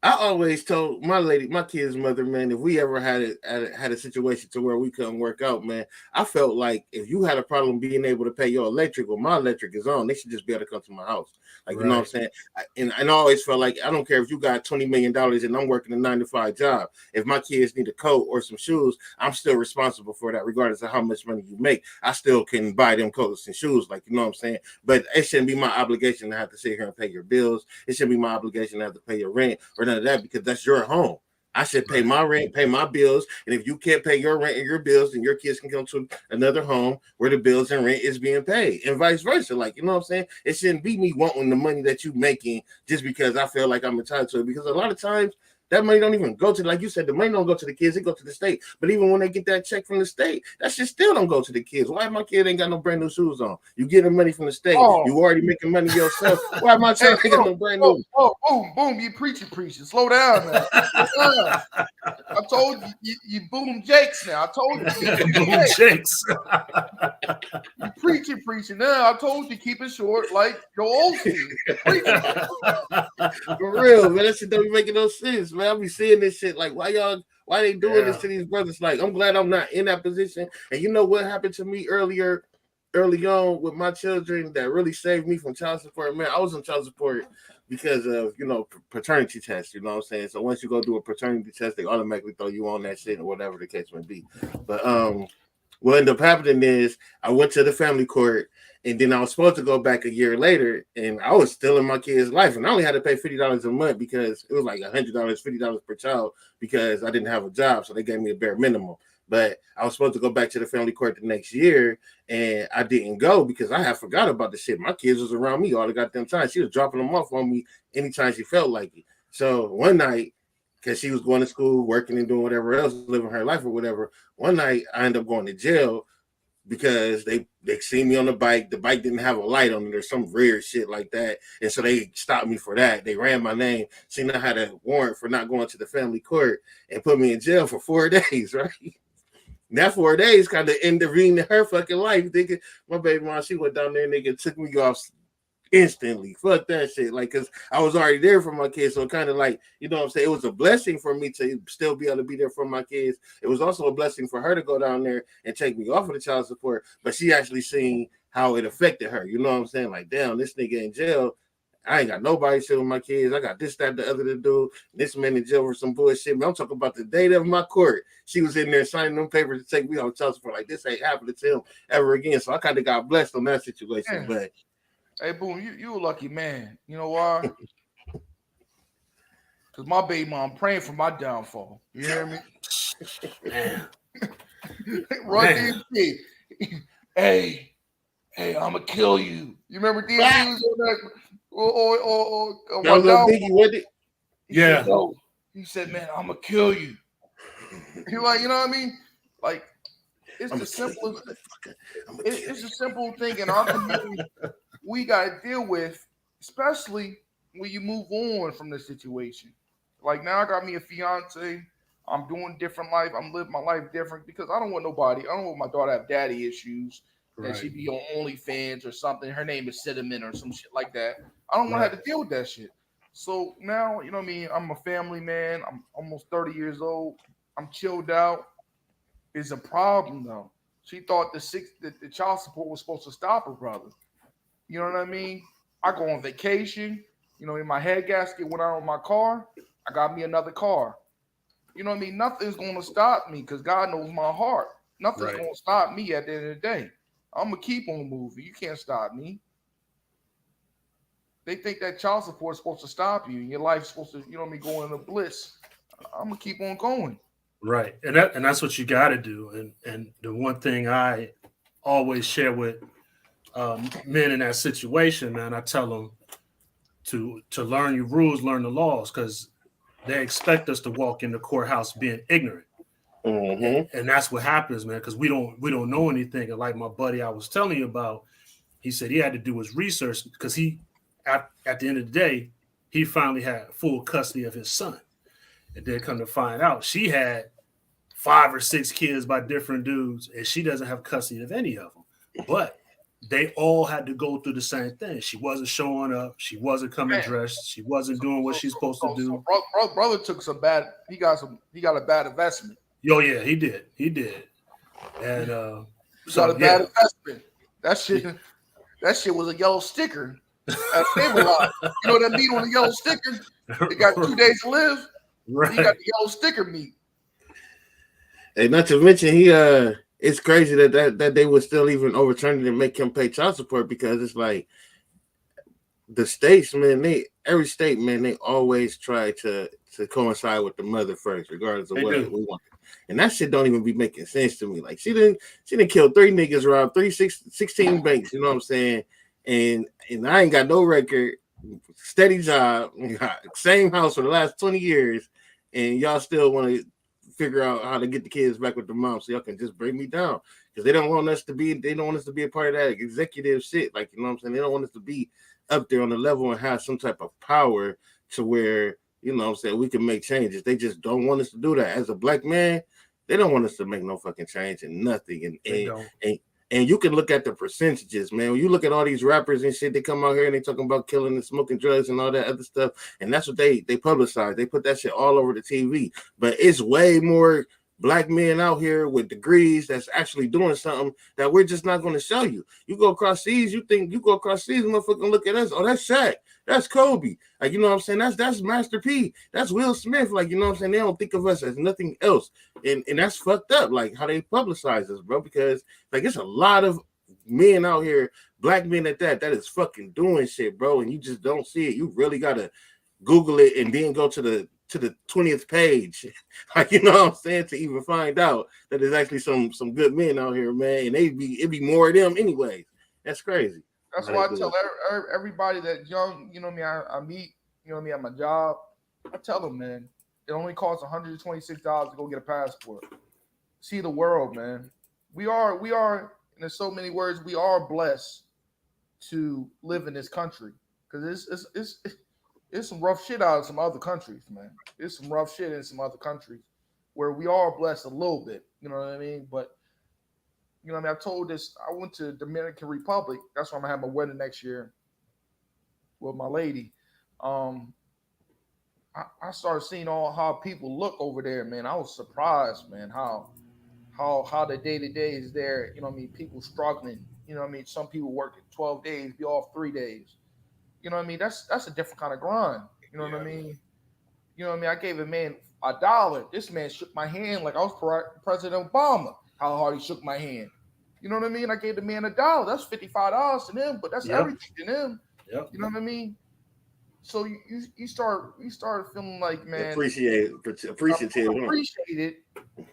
I always told my kid's mother, man, if we ever had a situation to where we couldn't work out, man, I felt like if you had a problem being able to pay your electric, well, my electric is on, they should just be able to come to my house. Like, you know what I'm saying? And I always felt like, I don't care if you got $20 million and I'm working a 9-to-5 job. If my kids need a coat or some shoes, I'm still responsible for that, regardless of how much money you make. I still can buy them coats and shoes, like, you know what I'm saying? But it shouldn't be my obligation to have to sit here and pay your bills. It shouldn't be my obligation to have to pay your rent or none of that, because that's your home. I should pay my rent, pay my bills, and if you can't pay your rent and your bills, then your kids can come to another home where the bills and rent is being paid, and vice versa. Like, you know what I'm saying? It shouldn't be me wanting the money that you making just because I feel like I'm entitled to it, because a lot of times that money don't even go to, like you said, the money don't go to the kids, it go to the state. But even when they get that check from the state, that shit still don't go to the kids. Why my kid ain't got no brand new shoes on? You getting money from the state. You already making money yourself. Why my child ain't got no brand new? Boom, you preaching. Slow down, man. I told you boom Jakes now. I told you boom Jakes. You preaching now. I told you keep it short like your old team. For real, man. That shit don't be making no sense, man. I be seeing this shit like, why they doing this to these brothers? Like, I'm glad I'm not in that position. And you know what happened to me early on with my children that really saved me from child support, man? I was on child support because of, you know, paternity tests, you know what I'm saying? So once you go do a paternity test, they automatically throw you on that shit or whatever the case may be. But what ended up happening is I went to the family court, and then I was supposed to go back a year later, and I was still in my kid's life, and I only had to pay $50 a month because it was like $100, $50 per child because I didn't have a job, so they gave me a bare minimum. But I was supposed to go back to the family court the next year, and I didn't go because I had forgot about the shit. My kids was around me all the goddamn time. She was dropping them off on me anytime she felt like it. So one night, because she was going to school, working and doing whatever else, living her life or whatever, one night I ended up going to jail because they see me on the bike. The bike didn't have a light on it or some weird shit like that. And so they stopped me for that. They ran my name. Seen I had a warrant for not going to the family court and put me in jail for 4 days, right? That 4 days kind of intervened in her fucking life. Thinking my baby mom, she went down there and nigga took me off instantly. Fuck that shit. Like, cause I was already there for my kids. So kind of like, you know what I'm saying? It was a blessing for me to still be able to be there for my kids. It was also a blessing for her to go down there and take me off of the child support. But she actually seen how it affected her. You know what I'm saying? Like, damn, this nigga in jail. I ain't got nobody shit with my kids. I got this, that, the other to do. This man in jail for some bullshit. Man, I'm talking about the date of my court. She was in there signing them papers to take me off child support. Like, this ain't happening to him ever again. So I kind of got blessed on that situation. Man. But Hey, Boom, you a lucky man. You know why? Because my baby mom praying for my downfall. You hear me? Man. Run DMC. Hey, I'ma kill you. You remember DMC was on that? Or that was a biggie, wasn't it? Yeah. He said, man, I'ma kill you. He like, you know what I mean? Like, it's the simplest. It's a simple thing in our community we gotta deal with, especially when you move on from the situation. Like now, I got me a fiance. I'm doing different life. I'm living my life different because I don't want nobody. I don't want my daughter to have daddy issues. And she be on OnlyFans or something. Her name is Cinnamon or some shit like that. I don't want to have to deal with that shit. So now, you know what I mean? I'm a family man. I'm almost 30 years old. I'm chilled out. It's a problem though. She thought the child support was supposed to stop her brother. You know what I mean? I go on vacation. You know, in my head gasket went out on my car. I got me another car. You know what I mean? Nothing's going to stop me because God knows my heart. Nothing's going to stop me at the end of the day. I'm going to keep on moving. You can't stop me. They think that child support is supposed to stop you. And your life's supposed to, you know what I mean, go into bliss. I'm going to keep on going. Right. And that's what you got to do. And the one thing I always share with men in that situation, man, I tell them to learn your rules, learn the laws, because they expect us to walk in the courthouse being ignorant. Mm-hmm. And that's what happens, man, because we don't know anything. And like my buddy I was telling you about, he said he had to do his research because he at the end of the day, he finally had full custody of his son. And then come to find out, she had 5 or 6 kids by different dudes, and she doesn't have custody of any of them. But they all had to go through the same thing. She wasn't showing up. She wasn't coming dressed. She wasn't doing what she's supposed to do. So brother took some bad. He got a bad investment. Oh yeah, he did. And he got a bad investment. That shit was a yellow sticker. At Save-A-Lot. You know what I mean on the yellow sticker? It got 2 days to live. Right. He got the yellow sticker meat. Hey, not to mention it's crazy that they would still even overturn it and make him pay child support because it's like the states, man, every state, man, they always try to coincide with the mother first, regardless of what we want. And that shit don't even be making sense to me. Like she didn't kill 3 niggas, rob 16 banks, you know what I'm saying? And I ain't got no record, steady job, same house for the last 20 years, and y'all still want to figure out how to get the kids back with the mom so y'all can just bring me down because they don't want us to be a part of that executive shit. Like, you know what I'm saying? They don't want us to be up there on the level and have some type of power to where, you know what I'm saying, we can make changes. They just don't want us to do that. As a black man, they don't want us to make no fucking change and nothing. And you can look at the percentages, man. When you look at all these rappers and shit, they come out here and they talking about killing and smoking drugs and all that other stuff. And that's what they publicize. They put that shit all over the TV. But it's way more black men out here with degrees that's actually doing something that we're just not going to show you. You go across seas, motherfucker, look at us. Oh, that's Shaq. That's Kobe. Like, you know what I'm saying? That's Master P. That's Will Smith. Like, you know what I'm saying? They don't think of us as nothing else. And that's fucked up, like how they publicize us, bro, because like it's a lot of men out here, black men at that is fucking doing shit, bro, and you just don't see it. You really gotta Google it and then go to the 20th page, like, you know what I'm saying, to even find out that there's actually some good men out here, man, and it'd be more of them anyways. That's crazy. That's why I tell everybody that young, you know what I mean, I meet, you know what I mean, at my job, I tell them, man, it only costs $126 to go get a passport. See the world, man. We are, and there's so many words, we are blessed to live in this country because it's some rough shit out of some other countries, man. There's some rough shit in some other countries where we are blessed a little bit, you know what I mean? But you know what I mean? I told this, I went to Dominican Republic. That's where I'm gonna have my wedding next year. with my lady, I started seeing all how people look over there, man. I was surprised, man, how the day to day is there. You know what I mean? People struggling. You know what I mean? Some people working 12 days, be off 3 days. You know what I mean? That's a different kind of grind. You know what I mean? You know what I mean? I gave a man $1. This man shook my hand like I was President Obama. How hard he shook my hand. You know what I mean? I gave the man $1. That's $55 to them, but that's everything to them. Yep. You know what I mean? So you start feeling like, man, appreciative. appreciate it,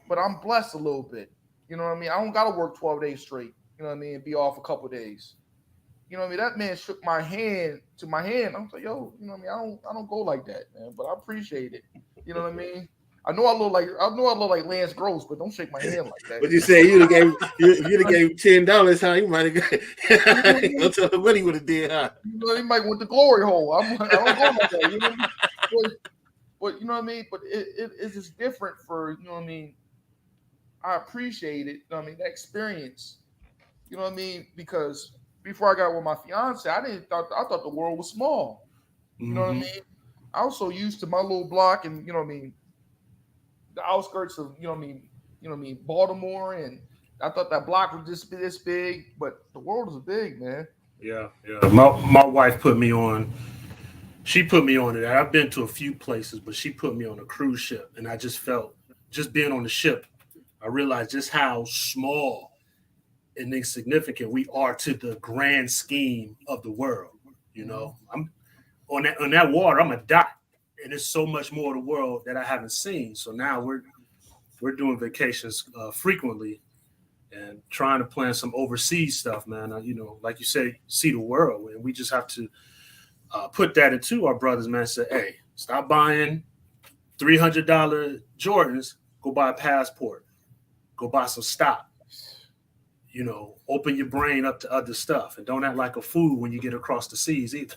but I'm blessed a little bit. You know what I mean? I don't gotta work 12 days straight. You know what I mean? And be off a couple of days. You know what I mean? That man shook my hand to my hand. I'm like, yo, you know what I mean? I don't go like that, man. But I appreciate it. You know what I mean? I know I look like Lance Gross, but don't shake my hand like that. But you say you'd have gave $10, huh? You might have got go tell what he would have did, huh? You know, he might went the glory hole. I don't go like that. You know what I mean? But you know what I mean? But it's just different for, you know what I mean? I appreciate it. You know what I mean? That experience. You know what I mean? Because before I got with my fiance, I thought the world was small. You know what I mean? I was so used to my little block and, you know what I mean, the outskirts of, you know what I mean, Baltimore, and I thought that block was just this big, but the world is big, man. Yeah. My wife put me on. She put me on it. I've been to a few places, but she put me on a cruise ship, and I just felt, just being on the ship, I realized just how small and insignificant we are to the grand scheme of the world. You know, I'm on that water. I'm a dot, and there's so much more of the world that I haven't seen. So now we're doing vacations frequently and trying to plan some overseas stuff, man. You know, like you say, see the world, and we just have to put that into our brothers, man. Say, hey, stop buying $300 Jordans. Go buy a passport. Go buy some stock. You know, open your brain up to other stuff, and don't act like a fool when you get across the seas either.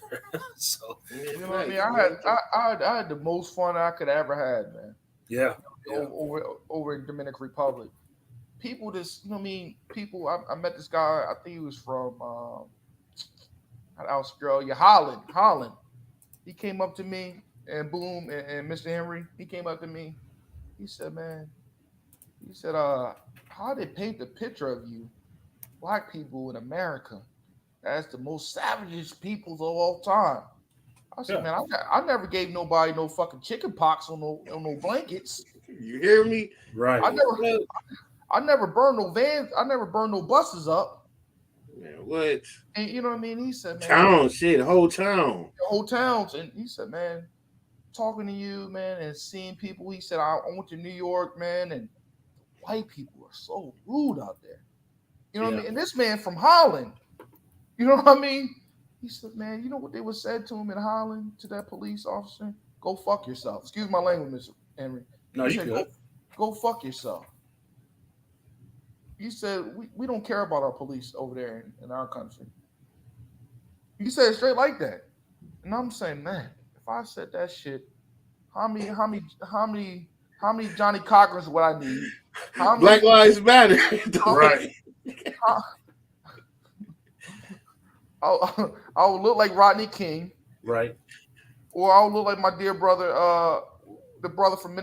So, you know what I mean? I had the most fun I could ever had, man. Yeah. Over in Dominican Republic. People just, you know what I mean? People, I met this guy, I think he was from Australia, Holland. He came up to me, and boom, and Mr. Henry, he came up to me. He said, man, how they paint the picture of you, black people in America, as the most savagest peoples of all time. I said, man, I never gave nobody no fucking chicken pox on no blankets. You hear me? Right. I never burned no vans. I never burned no buses up. Man, what? And you know what I mean? He said, man, whole town. Whole towns. And he said, man, talking to you, man, and seeing people. He said, I went to New York, man, and white people are so rude out there. You know what I mean? And this man from Holland, you know what I mean? He said, man, you know what they was said to him in Holland, to that police officer? Go fuck yourself. Excuse my language, Mr. Henry. No, you good. Go fuck yourself. He said, we don't care about our police over there in our country. He said it straight like that. And I'm saying, man, if I said that shit, how many Johnny Cochrans would I need? Black Lives Matter. Right. I would look like Rodney King. Right. Or I would look like my dear brother, the brother from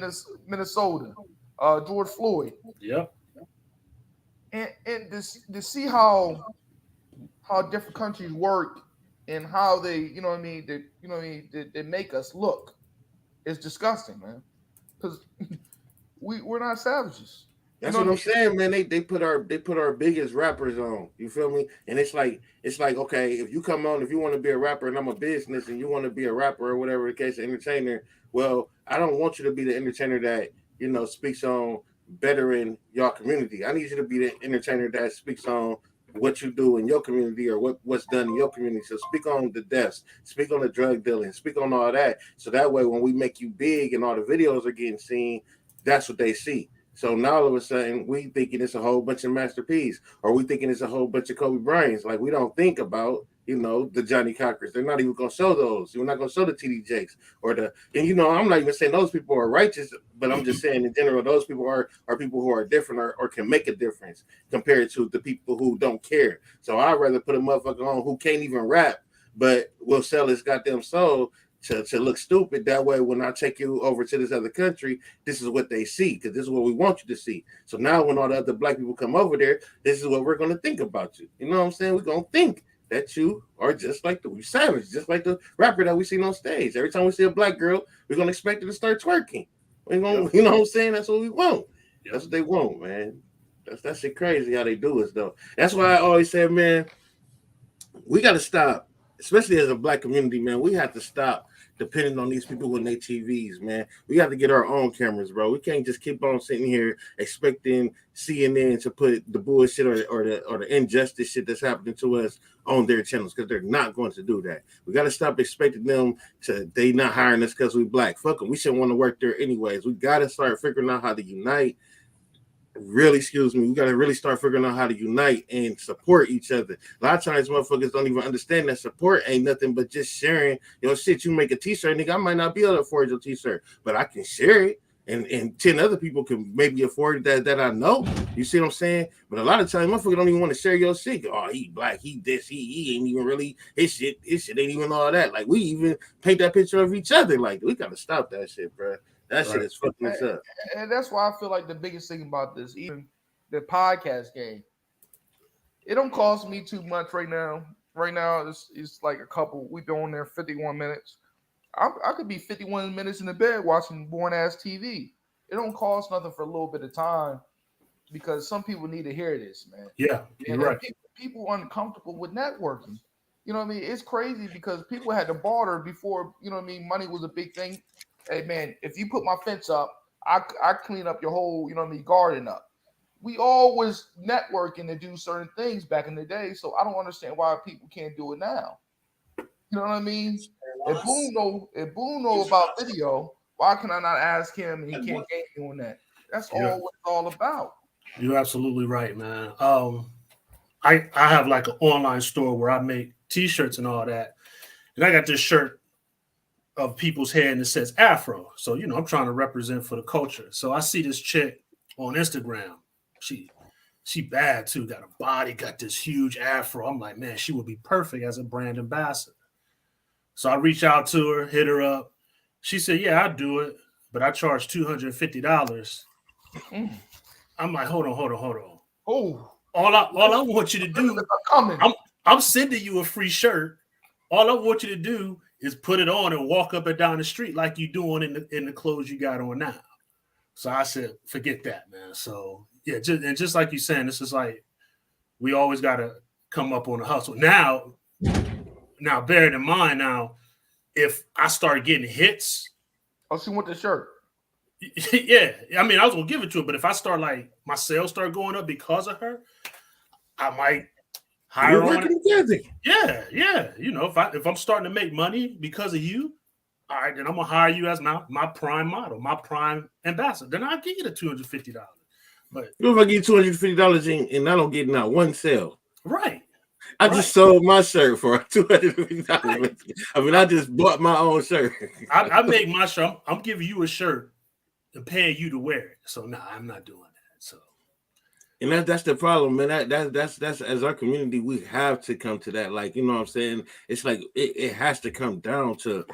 Minnesota, George Floyd. Yep. And to see how different countries work and how they, you know what I mean, they make us look, it's disgusting, man. Because we're not savages. That's what I'm saying, man. They put our biggest rappers on. You feel me? And it's like, okay, if you come on, if you want to be a rapper and I'm a business and you want to be a rapper or whatever the case, an entertainer, well, I don't want you to be the entertainer that, you know, speaks on bettering your community. I need you to be the entertainer that speaks on what you do in your community or what's done in your community. So speak on the deaths, speak on the drug dealing, speak on all that. So that way, when we make you big and all the videos are getting seen, that's what they see. So now all of a sudden we thinking it's a whole bunch of Master P's, or we thinking it's a whole bunch of Kobe Bryants. Like, we don't think about, you know, the Johnny Cochers. They're not even gonna show those. We're not gonna show the TD Jakes and you know, I'm not even saying those people are righteous, but I'm just saying in general, those people are people who are different or can make a difference compared to the people who don't care. So I'd rather put a motherfucker on who can't even rap, but we'll sell his goddamn soul to look stupid. That way, when I take you over to this other country, this is what they see, because this is what we want you to see. So now when all the other black people come over there, this is what we're going to think about you. You know what I'm saying? We're going to think that you are just like the savage, just like the rapper that we seen on stage. Every time we see a black girl, we're going to expect her to start twerking. We're gonna, you know what I'm saying? That's what we want. That's what they want, man. That shit crazy how they do us, though. That's why I always say, man, we got to stop, especially as a black community, man. We have to stop depending on these people with their TVs, man. We have to get our own cameras, bro. We can't just keep on sitting here expecting CNN to put the bullshit or the injustice shit that's happening to us on their channels, because they're not going to do that. We got to stop expecting them to, they not hiring us because we black. Fuck them. We shouldn't want to work there anyways. We got to start figuring out how to unite. We got to really start figuring out how to unite and support each other. A lot of times motherfuckers don't even understand that support ain't nothing but just sharing your shit. You make a t-shirt, nigga, I might not be able to afford your t-shirt, but I can share it, and 10 other people can maybe afford that I know. You see what I'm saying? But a lot of times motherfuckers don't even want to share your shit. Oh, he black, he this, he ain't even really, his shit ain't even all that. Like, we even paint that picture of each other. Like, we got to stop that shit, bro. That shit is fucking us up. And that's why I feel like the biggest thing about this, even the podcast game, it don't cost me too much right now. Right now, it's like a couple. We've been on there 51 minutes. I could be 51 minutes in the bed watching boring ass TV. It don't cost nothing for a little bit of time, because some people need to hear this, man. Yeah, you're right. People uncomfortable with networking. You know what I mean? It's crazy because people had to barter before, you know what I mean, money was a big thing. Hey, man, if you put my fence up, I clean up your whole, you know what I mean, garden up. We always networking to do certain things back in the day, so I don't understand why people can't do it now. You know what I mean? If Boone know about video, why can I not ask him and he can't get me on that? That's all what it's all about. You're absolutely right, man. I have like an online store where I make t-shirts and all that, and I got this shirt of people's hair and it says Afro. So, you know, I'm trying to represent for the culture. So I see this chick on Instagram. She bad too, got a body, got this huge Afro. I'm like, man, she would be perfect as a brand ambassador. So I reach out to her, hit her up. She said, yeah, I'll do it, but I charge $250. I'm like, hold on. Oh, all I want you to do, I'm sending you a free shirt. All I want you to do is put it on and walk up and down the street like you doing in the clothes you got on now. So I said, forget that, man. So yeah, just like you saying, this is like, we always got to come up on a hustle. Now, bearing in mind now, if I start getting hits. Oh, she want the shirt. Yeah. I mean, I was going to give it to her, but if I start like, my sales start going up because of her, I might hire on it. Yeah. You know, if I'm starting to make money because of you, all right, then I'm gonna hire you as my prime model, my prime ambassador. Then I'll give you the $250. But if I get $250 and I don't get not one sale, right? I just sold my shirt for $250. Right. I mean, I just bought my own shirt. I make my shirt. I'm giving you a shirt and paying you to wear it. So no, I'm not doing that. So. And that's the problem, man. That's as our community, we have to come to that. Like, you know what I'm saying? It's like it has to come down to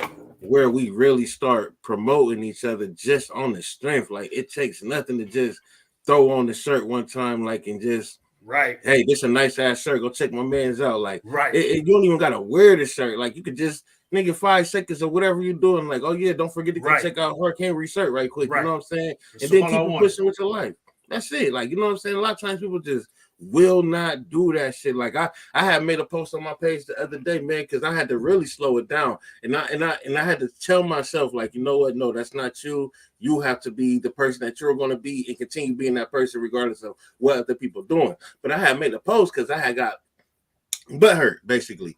where we really start promoting each other just on the strength. Like, it takes nothing to just throw on the shirt one time, like, and just hey, this a nice ass shirt. Go check my man's out. Like, you don't even gotta wear the shirt. Like, you could just nigga 5 seconds or whatever you're doing. Like, oh yeah, don't forget to go check out Hark shirt right quick. You know what I'm saying? And then keep pushing with your life. That's it. Like, you know what I'm saying? A lot of times people just will not do that shit. Like, I had made a post on my page the other day, man, because I had to really slow it down. And I had to tell myself, like, you know what? No, that's not you. You have to be the person that you're going to be and continue being that person regardless of what other people are doing. But I had made a post because I had got butthurt, basically.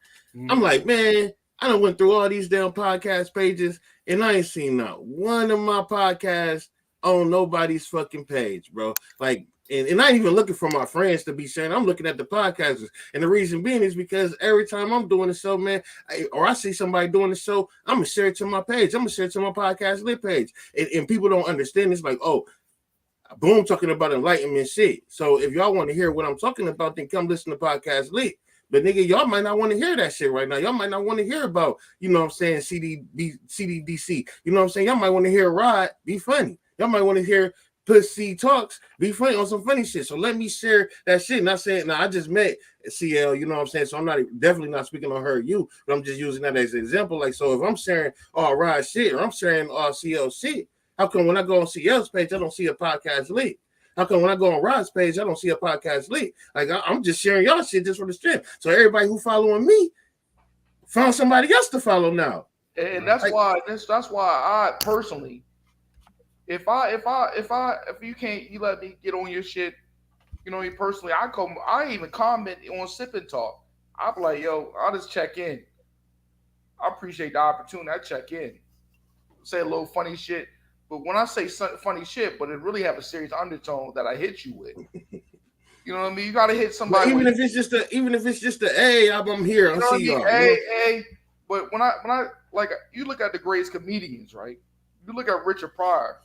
I'm like, man, I done went through all these damn podcast pages and I ain't seen not one of my podcasts on nobody's fucking page, bro. Like, and I ain't even looking for my friends to be sharing. I'm looking at the podcasters. And the reason being is because every time I'm doing the show, man, or I see somebody doing the show, I'm going to share it to my page. I'm going to share it to my podcast lit page. And people don't understand. It's like, oh, Boom talking about enlightenment shit. So if y'all want to hear what I'm talking about, then come listen to Podcast Lit. But nigga, y'all might not want to hear that shit right now. Y'all might not want to hear about, you know what I'm saying, CDDC. You know what I'm saying? Y'all might want to hear Rod be funny. Y'all might want to hear Pussy Talks be funny on some funny shit. So let me share that shit. Not saying, now I just met CL, you know what I'm saying? So I'm not definitely not speaking on her, you, but I'm just using that as an example. Like, so if I'm sharing all Rod shit or I'm sharing all CL shit, how come when I go on CL's page, I don't see a podcast link? How come when I go on Rod's page, I don't see a podcast link? Like I'm just sharing y'all shit just for the stream. So everybody who following me found somebody else to follow now. And that's why I personally, if you can't, you let me get on your shit, you know, personally, I even comment on Sip and Talk. I'm like, yo, I'll just check in. I appreciate the opportunity. I check in, say a little funny shit. But when I say funny shit, but it really have a serious undertone that I hit you with. You know what I mean? You gotta hit somebody. But even if it's just a hey, I'm here, I'll see y'all. Hey. But when I like, you look at the greatest comedians, right? You look at Richard Pryor.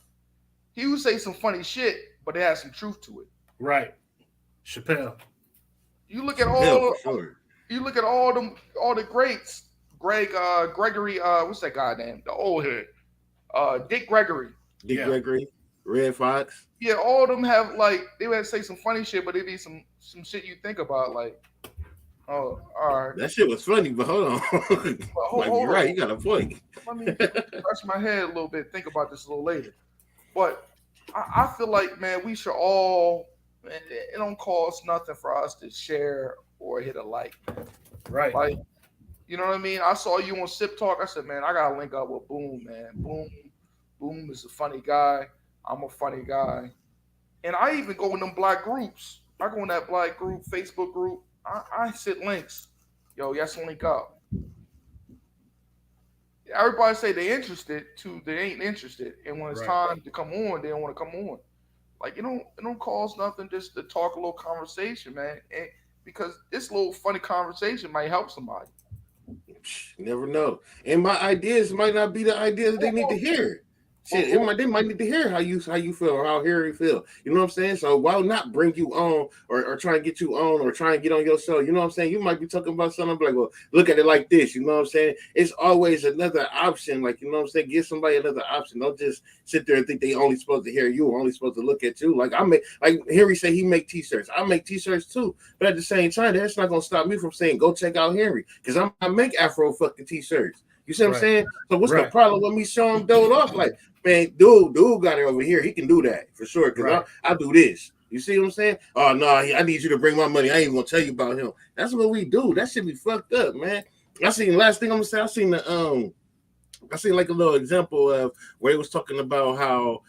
He would say some funny shit, but it has some truth to it. Right. Chappelle. You look at you look at all the greats. Gregory, what's that guy name? The old head. Dick Gregory. Gregory, Red Fox. Yeah, all of them have like they would say some funny shit, but it be some shit you think about like, oh, all right. That shit was funny, but hold on. You're right, you got a point. Let me scratch my head a little bit, think about this a little later. But I feel like, man, we should all, man, it don't cost nothing for us to share or hit a like. Right. Like, you know what I mean? I saw you on Sip Talk. I said, man, I gotta link up with Boom, man. Boom is a funny guy. I'm a funny guy. And I even go in them black groups. I go in that black group, Facebook group. I send links. Yo, yes, link up. Everybody say they interested too. They ain't interested. And when it's time to come on, they don't want to come on. Like, it don't cost nothing just to talk a little conversation, man. And because this little funny conversation might help somebody. You never know. And my ideas might not be the ideas they need to hear. Shit, they might need to hear how you feel or how Harry feel. You know what I'm saying? So why not bring you on or try and get you on or try and get on your show? You know what I'm saying? You might be talking about something like, well, look at it like this. You know what I'm saying? It's always another option. Like, you know what I'm saying? Give somebody another option. Don't just sit there and think they only supposed to hear you or only supposed to look at you. Like Harry said, he make t-shirts. I make t-shirts too. But at the same time, that's not gonna stop me from saying go check out Harry because I make Afro fucking t-shirts. You see what I'm saying? So what's the problem with me showing Dode off? Like, man, dude got it over here. He can do that for sure. Because I do this. You see what I'm saying? Oh, no, I need you to bring my money. I ain't going to tell you about him. That's what we do. That should be fucked up, man. Last thing I'm going to say, I seen like a little example of where he was talking about how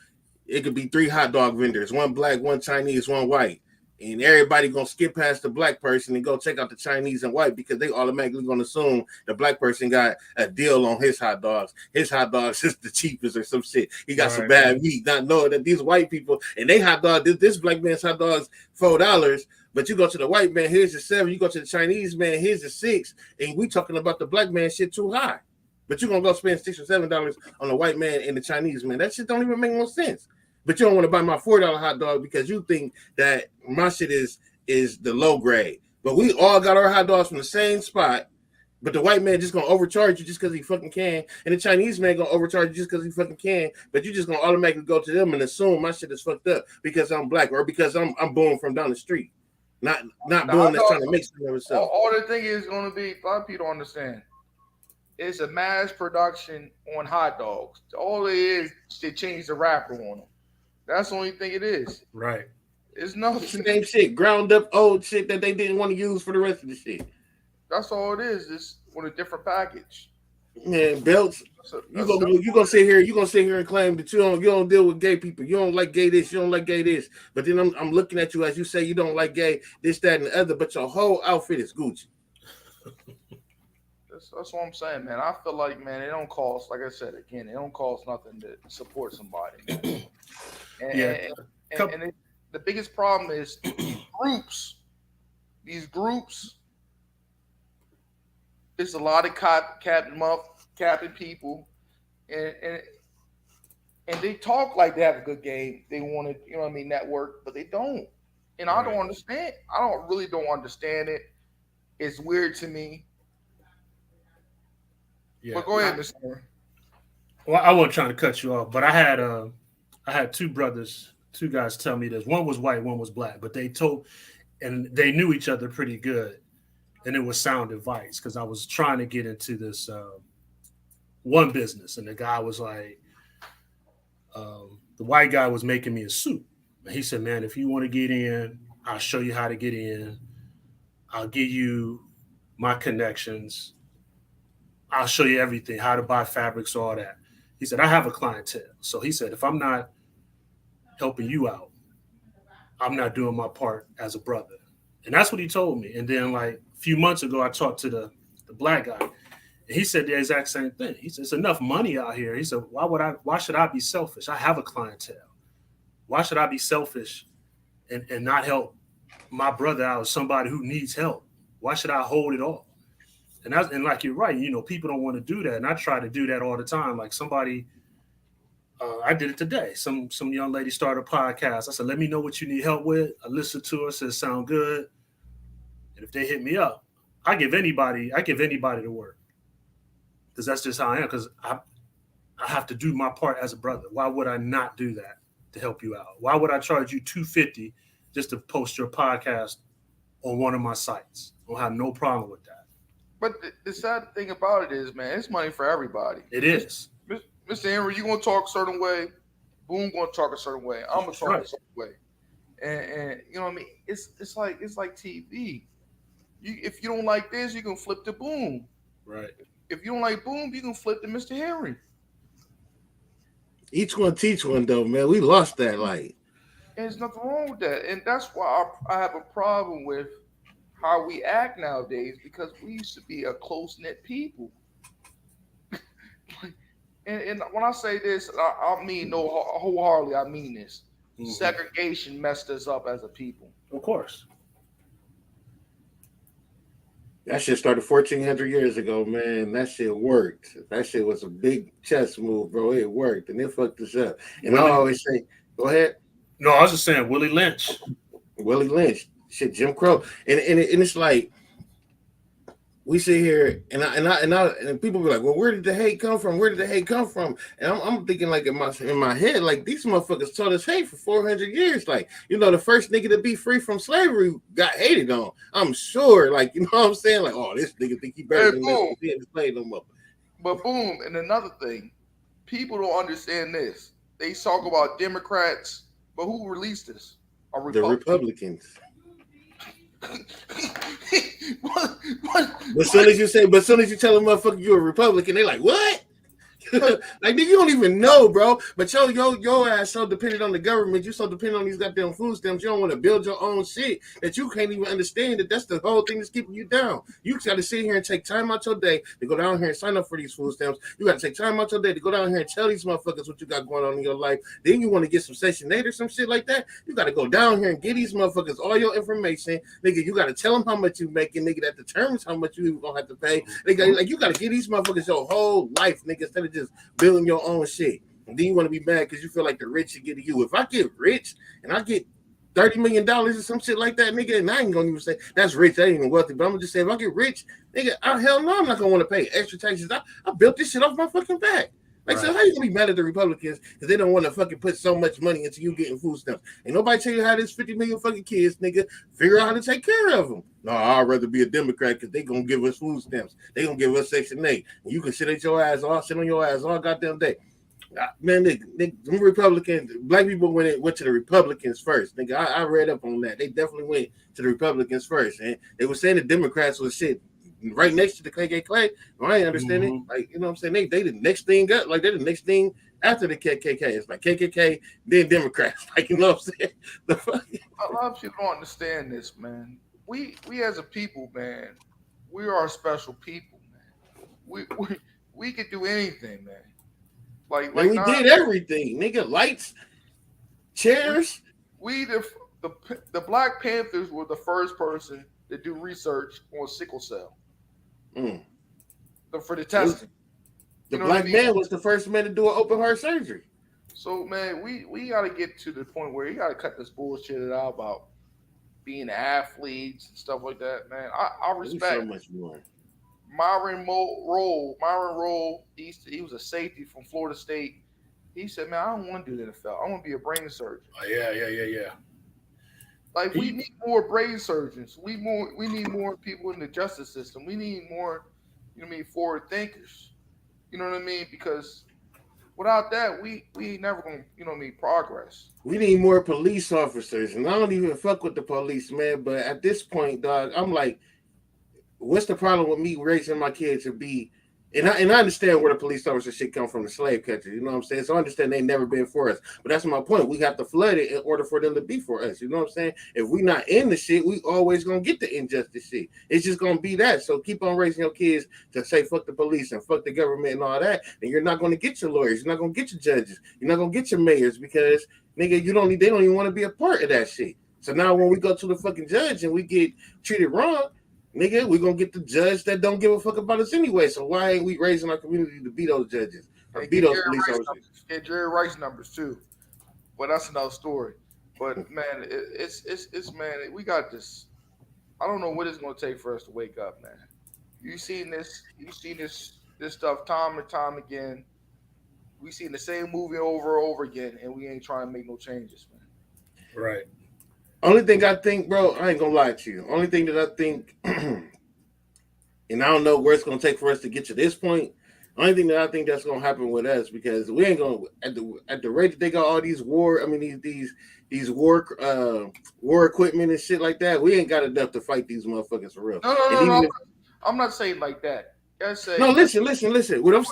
it could be 3 hot dog vendors, 1 black, 1 Chinese, 1 white. And everybody gonna skip past the black person and go check out the Chinese and white because they automatically gonna assume the black person got a deal on his hot dogs. His hot dogs is the cheapest or some shit. He got some bad meat, not knowing that these white people and they hot dog, this black man's hot dogs $4. But you go to the white man, here's the 7. You go to the Chinese man, here's the 6. And we talking about the black man shit too high. But you're gonna go spend $6 or $7 on the white man and the Chinese man. That shit don't even make no sense. But you don't want to buy my $4 hot dog because you think that my shit is the low grade. But we all got our hot dogs from the same spot. But the white man just gonna overcharge you just because he fucking can, and the Chinese man gonna overcharge you just because he fucking can. But you just gonna automatically go to them and assume my shit is fucked up because I'm black or because I'm Boom from down the street, not Boom that's trying to make something of himself. All the thing is gonna be, a lot of people don't understand. It's a mass production on hot dogs. All it is, they change the wrapper on them. That's the only thing it is. Right. It's nothing. It's the same shit, ground up old shit that they didn't want to use for the rest of the shit. That's all it is. It's with a different package. Man, belts. You gonna sit here and claim that you don't deal with gay people. You don't like gay this. You don't like gay this. But then I'm looking at you as you say you don't like gay this, that, and the other. But your whole outfit is Gucci. That's what I'm saying, man. I feel like, man, it don't cost. Like I said again, it don't cost nothing to support somebody. And the biggest problem is these groups. There's a lot of capping people, and they talk like they have a good game. They want to, you know what I mean, network, but they don't. And I don't understand. I don't understand it. It's weird to me. Yeah. But go ahead, Mr. Henry. Well, I wasn't trying to cut you off, but I had two brothers, two guys tell me this. One was white, one was black, but and they knew each other pretty good, and it was sound advice because I was trying to get into this one business, and the guy was like, the white guy was making me a suit. And he said, "Man, if you want to get in, I'll show you how to get in. I'll give you my connections. I'll show you everything, how to buy fabrics, all that." He said, "I have a clientele." So he said, "If I'm not helping you out, I'm not doing my part as a brother." And that's what he told me. And then like a few months ago, I talked to the black guy. And he said the exact same thing. He said, "It's enough money out here." He said, why should I be selfish? I have a clientele. Why should I be selfish and not help my brother out, somebody who needs help? Why should I hold it all? And like you're right, people don't want to do that. And I try to do that all the time. Like somebody, I did it today. Some young lady started a podcast. I said, "Let me know what you need help with." I listened to her, said, "Sound good." And if they hit me up, I give anybody the work. Because that's just how I am. Because I have to do my part as a brother. Why would I not do that to help you out? Why would I charge you $250 just to post your podcast on one of my sites? I don't have no problem with that. But the sad thing about it is, man, it's money for everybody. It is. Mr. Henry, you gonna talk a certain way. Boom gonna talk a certain way. I'm gonna talk a certain way. And you know what I mean? It's like TV. If you don't like this, you can flip to Boom. Right. If you don't like Boom, you can flip to Mr. Henry. Each one teach one, though, man. We lost that light. And there's nothing wrong with that. And that's why I have a problem with how we act nowadays, because we used to be a close-knit people. and when I say this, I mean no wholeheartedly, I mean this. Mm-hmm. Segregation messed us up as a people. Of course. That shit started 1,400 years ago, man. That shit worked. That shit was a big chess move, bro. It worked, and it fucked us up. And I always say, go ahead. No, I was just saying Willie Lynch. Shit, Jim Crow. And it's like, we sit here and people be like, "Well, where did the hate come from? Where did the hate come from?" And I'm thinking like in my head, like these motherfuckers taught us hate for 400 years. Like, the first nigga to be free from slavery got hated on. I'm sure, like, you know what I'm saying? Like, oh, this nigga think he better than this. He ain't slave no more. But Boom, and another thing, people don't understand this. They talk about Democrats, but who released this? The Republicans. what? But as soon as you tell a motherfucker you're a Republican, they like, what? Like, you don't even know, bro. But your ass so dependent on the government. You so dependent on these goddamn food stamps. You don't want to build your own shit that you can't even understand that that's the whole thing that's keeping you down. You got to sit here and take time out your day to go down here and sign up for these food stamps. You got to take time out your day to go down here and tell these motherfuckers what you got going on in your life. Then you want to get some Section 8 or some shit like that. You got to go down here and get these motherfuckers all your information. Nigga, you got to tell them how much you making. Nigga, that determines how much you going to have to pay. Nigga, like, you got to give these motherfuckers your whole life, nigga, instead of just building your own shit. And then you want to be mad because you feel like the rich should get to you. If I get rich and I get $30 million or some shit like that, nigga, and I ain't gonna even say that's rich, that ain't even wealthy, but I'm gonna just say if I get rich, nigga, hell no, I'm not gonna want to pay extra taxes. I built this shit off my fucking back. Like, right. So how you gonna be mad at the Republicans because they don't want to fucking put so much money into you getting food stamps? Ain't nobody tell you how this 50 million fucking kids, nigga, figure out how to take care of them. No, I'd rather be a Democrat because they gonna give us food stamps. They gonna give us Section 8. And you can sit on your ass all goddamn day. Man, nigga, Republicans, black people went to the Republicans first. Nigga, I read up on that. They definitely went to the Republicans first. And they were saying the Democrats was shit right next to the KKK. I ain't understanding. Mm-hmm. Like, you know what I'm saying? They the next thing up, like they're the next thing after the KKK. It's like KKK, then Democrats. Like, you know what I'm saying? A lot of people don't understand this, man. We as a people, man, we are a special people, man. We could do anything, man. Like we did everything, nigga. Lights, chairs. The Black Panthers were the first person to do research on sickle cell. For the testing. The black man was the first man to do an open heart surgery. So, man, we got to get to the point where you got to cut this bullshit out about being athletes and stuff like that, man. I There's so respect much more. Myron Roll, he was a safety from Florida State. He said, "Man, I don't want to do the NFL. I want to be a brain surgeon." Oh, yeah. Like we He, need more brain surgeons. We need more people in the justice system. We need more, you know what I mean, forward thinkers. You know what I mean? Because without that, we ain't never gonna, you know what I mean, progress. We need more police officers, and I don't even fuck with the police, man. But at this point, dog, I'm like, what's the problem with me raising my kids to be? And I understand where the police officer shit come from, the slave country. You know what I'm saying? So I understand they never been for us. But that's my point. We have to flood it in order for them to be for us. You know what I'm saying? If we not in the shit, we always gonna get the injustice shit. It's just gonna be that. So keep on raising your kids to say fuck the police and fuck the government and all that. And you're not gonna get your lawyers. You're not gonna get your judges. You're not gonna get your mayors because nigga, they don't even want to be a part of that shit. So now when we go to the fucking judge and we get treated wrong, nigga, we're gonna get the judge that don't give a fuck about us anyway. So why ain't we raising our community to be those judges or And be get those Jerry police Rice officers? numbers. Get Jerry Rice numbers too. But that's another story. But man, it's man, we got this. I don't know what it's gonna take for us to wake up, man. You seen this stuff time and time again. We seen the same movie over and over again, and we ain't trying to make no changes, man. right. Only thing I think, bro, I ain't gonna lie to you. Only thing that I think, and I don't know where it's gonna take for us to get to this point. Only thing that I think that's gonna happen with us because we ain't gonna at the rate that they got all these war, I mean these war equipment and shit like that. We ain't got enough to fight these motherfuckers for real. No, no, And no, even no. if, I'm not saying like that. I say no, listen. What I'm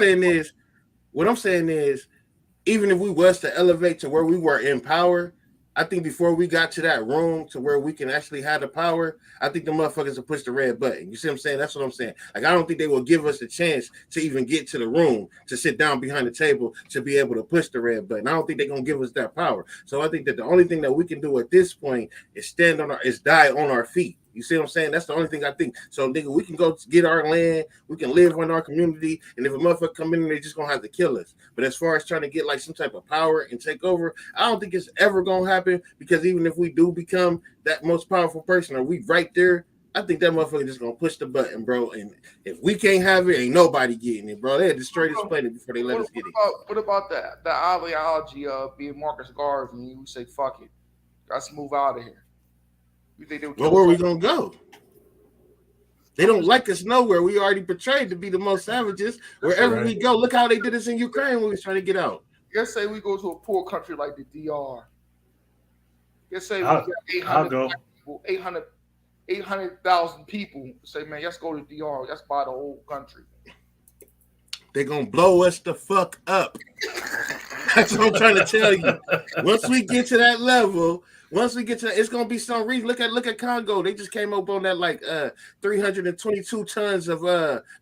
saying is, even if we was to elevate to where we were in power, I think before we got to that room to where we can actually have the power, I think the motherfuckers will push the red button. You see what I'm saying? That's what I'm saying. Like, I don't think they will give us a chance to even get to the room, to sit down behind the table, to be able to push the red button. I don't think they're going to give us that power. So I think that the only thing that we can do at this point is die on our feet. You see what I'm saying? That's the only thing I think. So, nigga, we can go get our land. We can live in our community. And if a motherfucker come in, they're just going to have to kill us. But as far as trying to get, like, some type of power and take over, I don't think it's ever going to happen because even if we do become that most powerful person or we right there, I think that motherfucker just going to push the button, bro. And if we can't have it, ain't nobody getting it, bro. They'll destroy this planet before they let us get it. What about that? The ideology of being Marcus Garvey and you say, fuck it. Let's move out of here. You think they would Well, where we going to go? They don't like us nowhere. We already portrayed to be the most savages. Wherever we go, look how they did us in Ukraine when we was trying to get out. Let's say we go to a poor country like the DR. Let's say we I'll got go. 800,000 people. Say, man, let's go to DR. Let's buy the whole country. They're going to blow us the fuck up. That's what I'm trying to tell you. Once we get to that level, it's gonna be some reason. Look at Congo. They just came up on that like 322 tons of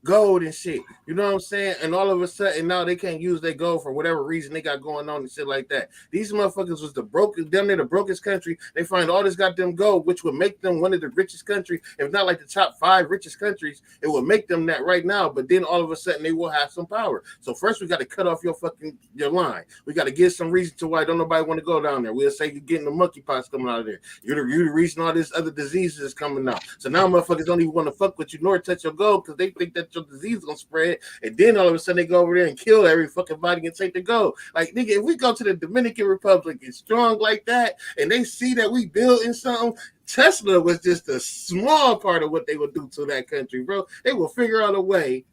gold and shit. You know what I'm saying? And all of a sudden now they can't use their gold for whatever reason they got going on and shit like that. These motherfuckers was the brokest country. They find all this goddamn gold, which would make them one of the richest countries, if not like the top 5 richest countries. It would make them that right now. But then all of a sudden they will have some power. So first we got to cut off your line. We got to give some reason to why don't nobody want to go down there. We'll say you're getting the monkeypox coming out of there. You're the reason all this other diseases is coming out. So now motherfuckers don't even want to fuck with you nor touch your gold because they think that your disease is gonna spread. And then all of a sudden they go over there and kill every fucking body and take the gold. Like nigga, if we go to the Dominican Republic and strong like that, and they see that we building something. Tesla was just a small part of what they would do to that country, bro. They will figure out a way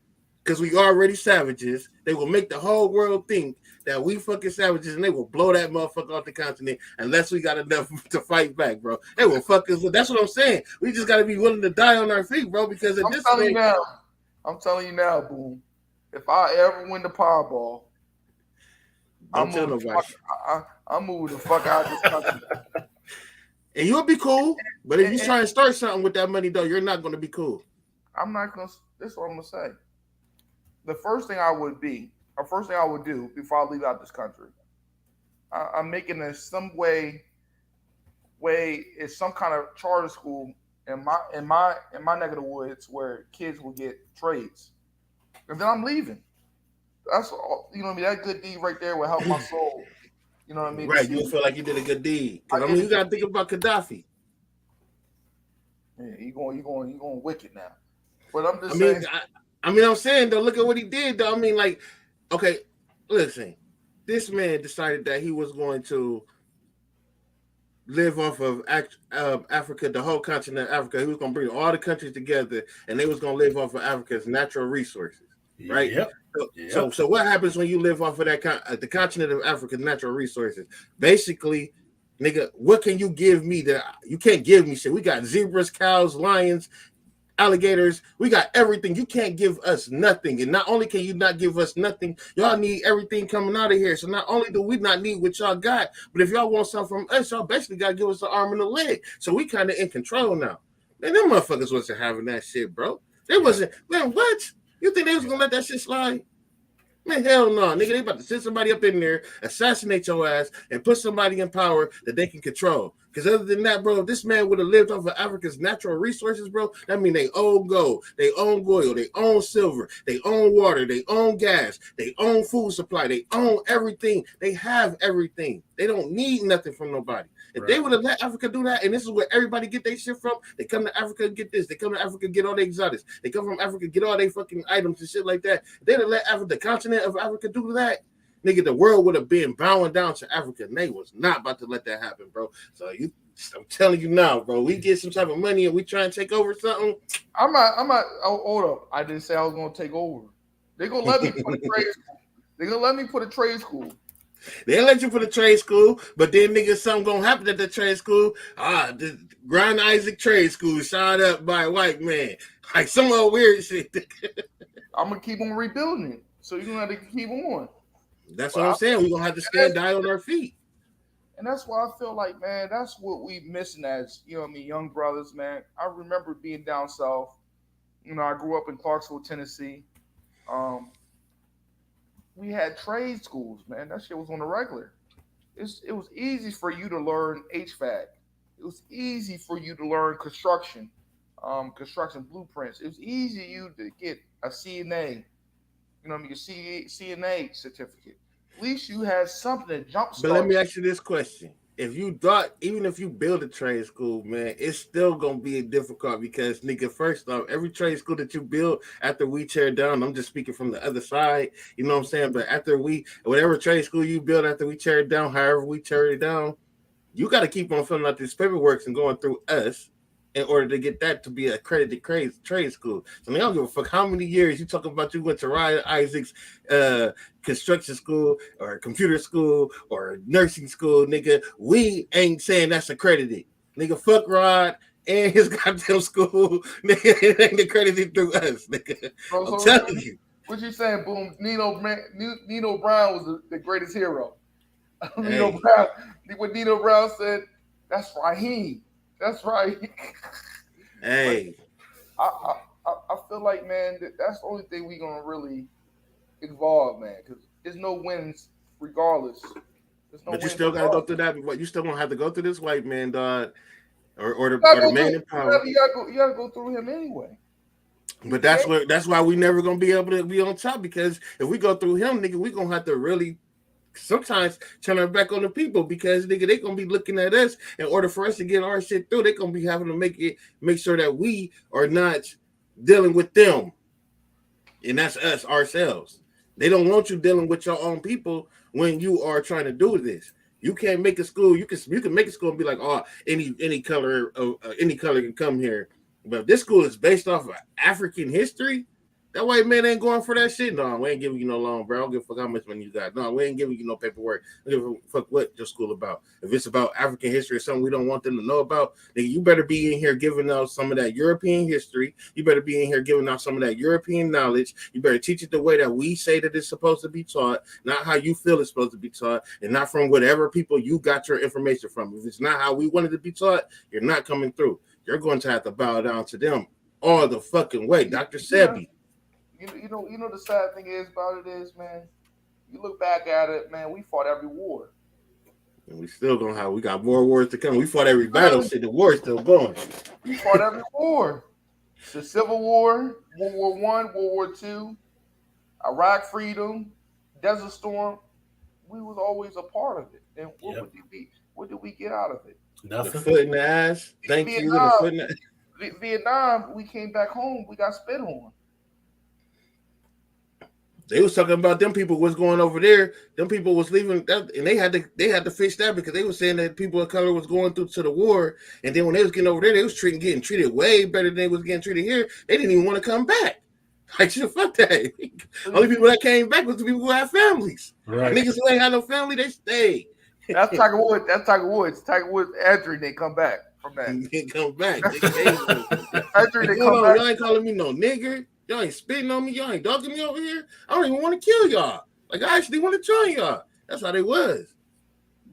because we already savages. They will make the whole world think that we fucking savages, and they will blow that motherfucker off the continent unless we got enough to fight back, bro. They will fuck us. That's what I'm saying. We just got to be willing to die on our feet, bro. Because at this point, I'm telling you now, boom. If I ever win the Powerball, I'm moving the fuck out of this country. And you'll be cool, but if you try and start something with that money, though, you're not going to be cool. I'm not gonna. This is what I'm gonna say. The first thing I would do before I leave out this country, I'm making this some way it's some kind of charter school in my neck of the woods where kids will get trades, and then I'm leaving. That's all, you know what I mean. That good deed right there will help my soul. You know what I mean? Right, you'll feel like you did a good deed. Because I mean, you got to think about Gaddafi. Yeah, you going wicked now. But I'm I just mean, saying. I'm saying though, look at what he did though. I mean, like, okay, listen, this man decided that he was going to live off of Africa, the whole continent of Africa. He was going to bring all the countries together, and they was going to live off of Africa's natural resources, right? Yep. So what happens when you live off of that the continent of Africa's natural resources? Basically, nigga, what can you give me that you can't give me shit? We got zebras, cows, lions, alligators. We got everything. You can't give us nothing. And not only can you not give us nothing, y'all need everything coming out of here. So not only do we not need what y'all got, but if y'all want something from us, y'all basically got to give us an arm and a leg. So we kind of in control now. Man, them motherfuckers wasn't having that shit, bro. They wasn't. Man, what? You think they was going to let that shit slide? Man, hell no, nigga. They about to send somebody up in there, assassinate your ass, and put somebody in power that they can control. Because other than that, bro, if this man would have lived off of Africa's natural resources, bro, that mean they own gold, they own oil, they own silver, they own water, they own gas, they own food supply, they own everything. They have everything. They don't need nothing from nobody. If they would have let Africa do that, and this is where everybody get their shit from, they come to Africa and get this. They come to Africa and get all their exotics. They come from Africa, get all their fucking items and shit like that. If they'd have let Africa, the continent of Africa do that, nigga, the world would have been bowing down to Africa, and they was not about to let that happen, bro. So I'm telling you now, bro, we get some type of money and we try and take over something. I'm not. Oh, hold up. I didn't say I was gonna take over. They're gonna let me put a trade school. They're gonna let me put a trade school. They'll let you put a trade school, but then nigga, something gonna happen at the trade school. The Grand Isaac Trade School shot up by a white man. Like some old weird shit. I'm gonna keep on rebuilding it. So you're gonna have to keep on. That's what I'm saying. We're gonna have to stand die on our feet. And that's why I feel like, man, that's what we missing as, you know what I mean, young brothers, man. I remember being down south. You know, I grew up in Clarksville, Tennessee. We had trade schools, man. That shit was on the regular. It was easy for you to learn HVAC. It was easy for you to learn construction blueprints. It was easy for you to get a CNA, you know what I mean, your CNA certificate. At least you had something to jumpstart. But let me ask you this question. If you thought, even if you build a trade school, man, it's still gonna be difficult because, nigga, first off, every trade school that you build after we tear down, I'm just speaking from the other side, you know what I'm saying? But after whatever trade school you build after we tear it down, however we tear it down, you got to keep on filling out these paperwork and going through us in order to get that to be accredited trade school. So I don't give a fuck how many years you talking about you went to Ryan Isaac's construction school or computer school or nursing school, nigga. We ain't saying that's accredited. Nigga, fuck Rod and his goddamn school. Nigga, it ain't accredited through us, nigga. I'm telling you. What you saying, Boom? Nino Brown was the greatest hero. Nino Brown. What Nino Brown said, that's Raheem. That's right. Hey. I feel like, man, that's the only thing we're gonna really evolve, man, because there's no wins regardless. But you still gotta go through that. But you still gonna have to go through this white man, dog, or the man in power. You gotta go through him anyway. But that's why we never gonna be able to be on top, because if we go through him, nigga, we gonna have to really sometimes turn our back on the people, because nigga, they gonna be looking at us in order for us to get our shit through. They gonna be having to make sure that we are not dealing with them, and that's us ourselves. They don't want you dealing with your own people when you are trying to do this. You can't make a school. You can make a school and be like, oh, any color can come here. But if this school is based off of African history, that white man ain't going for that shit. No, we ain't giving you no loan, bro. I don't give a fuck how much money you got. No, we ain't giving you no paperwork. I don't give a fuck what your school about. If it's about African history or something we don't want them to know about, then you better be in here giving out some of that European history. You better be in here giving out some of that European knowledge. You better teach it the way that we say that it's supposed to be taught, not how you feel it's supposed to be taught, and not from whatever people you got your information from. If it's not how we wanted to be taught, you're not coming through. You're going to have to bow down to them all the fucking way. Dr. Sebi. You know the sad thing is about it is, man, you look back at it, man, we fought every war. And we got more wars to come. We fought every battle, shit, the war's still going. We fought every war. The Civil War, World War I, World War II, Iraq freedom, Desert Storm. We was always a part of it. And what did we get out of it? Nothing. The foot in the ass. Thank you. The foot in the Vietnam, we came back home, we got spit on. They was talking about them people was going over there. Them people was leaving, that, and they had to fix that because they were saying that people of color was going through to the war, and then when they was getting over there, they was getting treated way better than they was getting treated here. They didn't even want to come back. Like, shit, fuck that. Only people that came back was the people who had families. Right. Niggas who ain't had no family, they stayed. That's Tiger Woods. Tiger Woods, Andrew, they come back from that. They come back. Andrew, they come back. Y'all ain't calling me no nigger. Y'all ain't spitting on me. Y'all ain't dogging me over here. I don't even want to kill y'all. Like, I actually want to join y'all. That's how they was.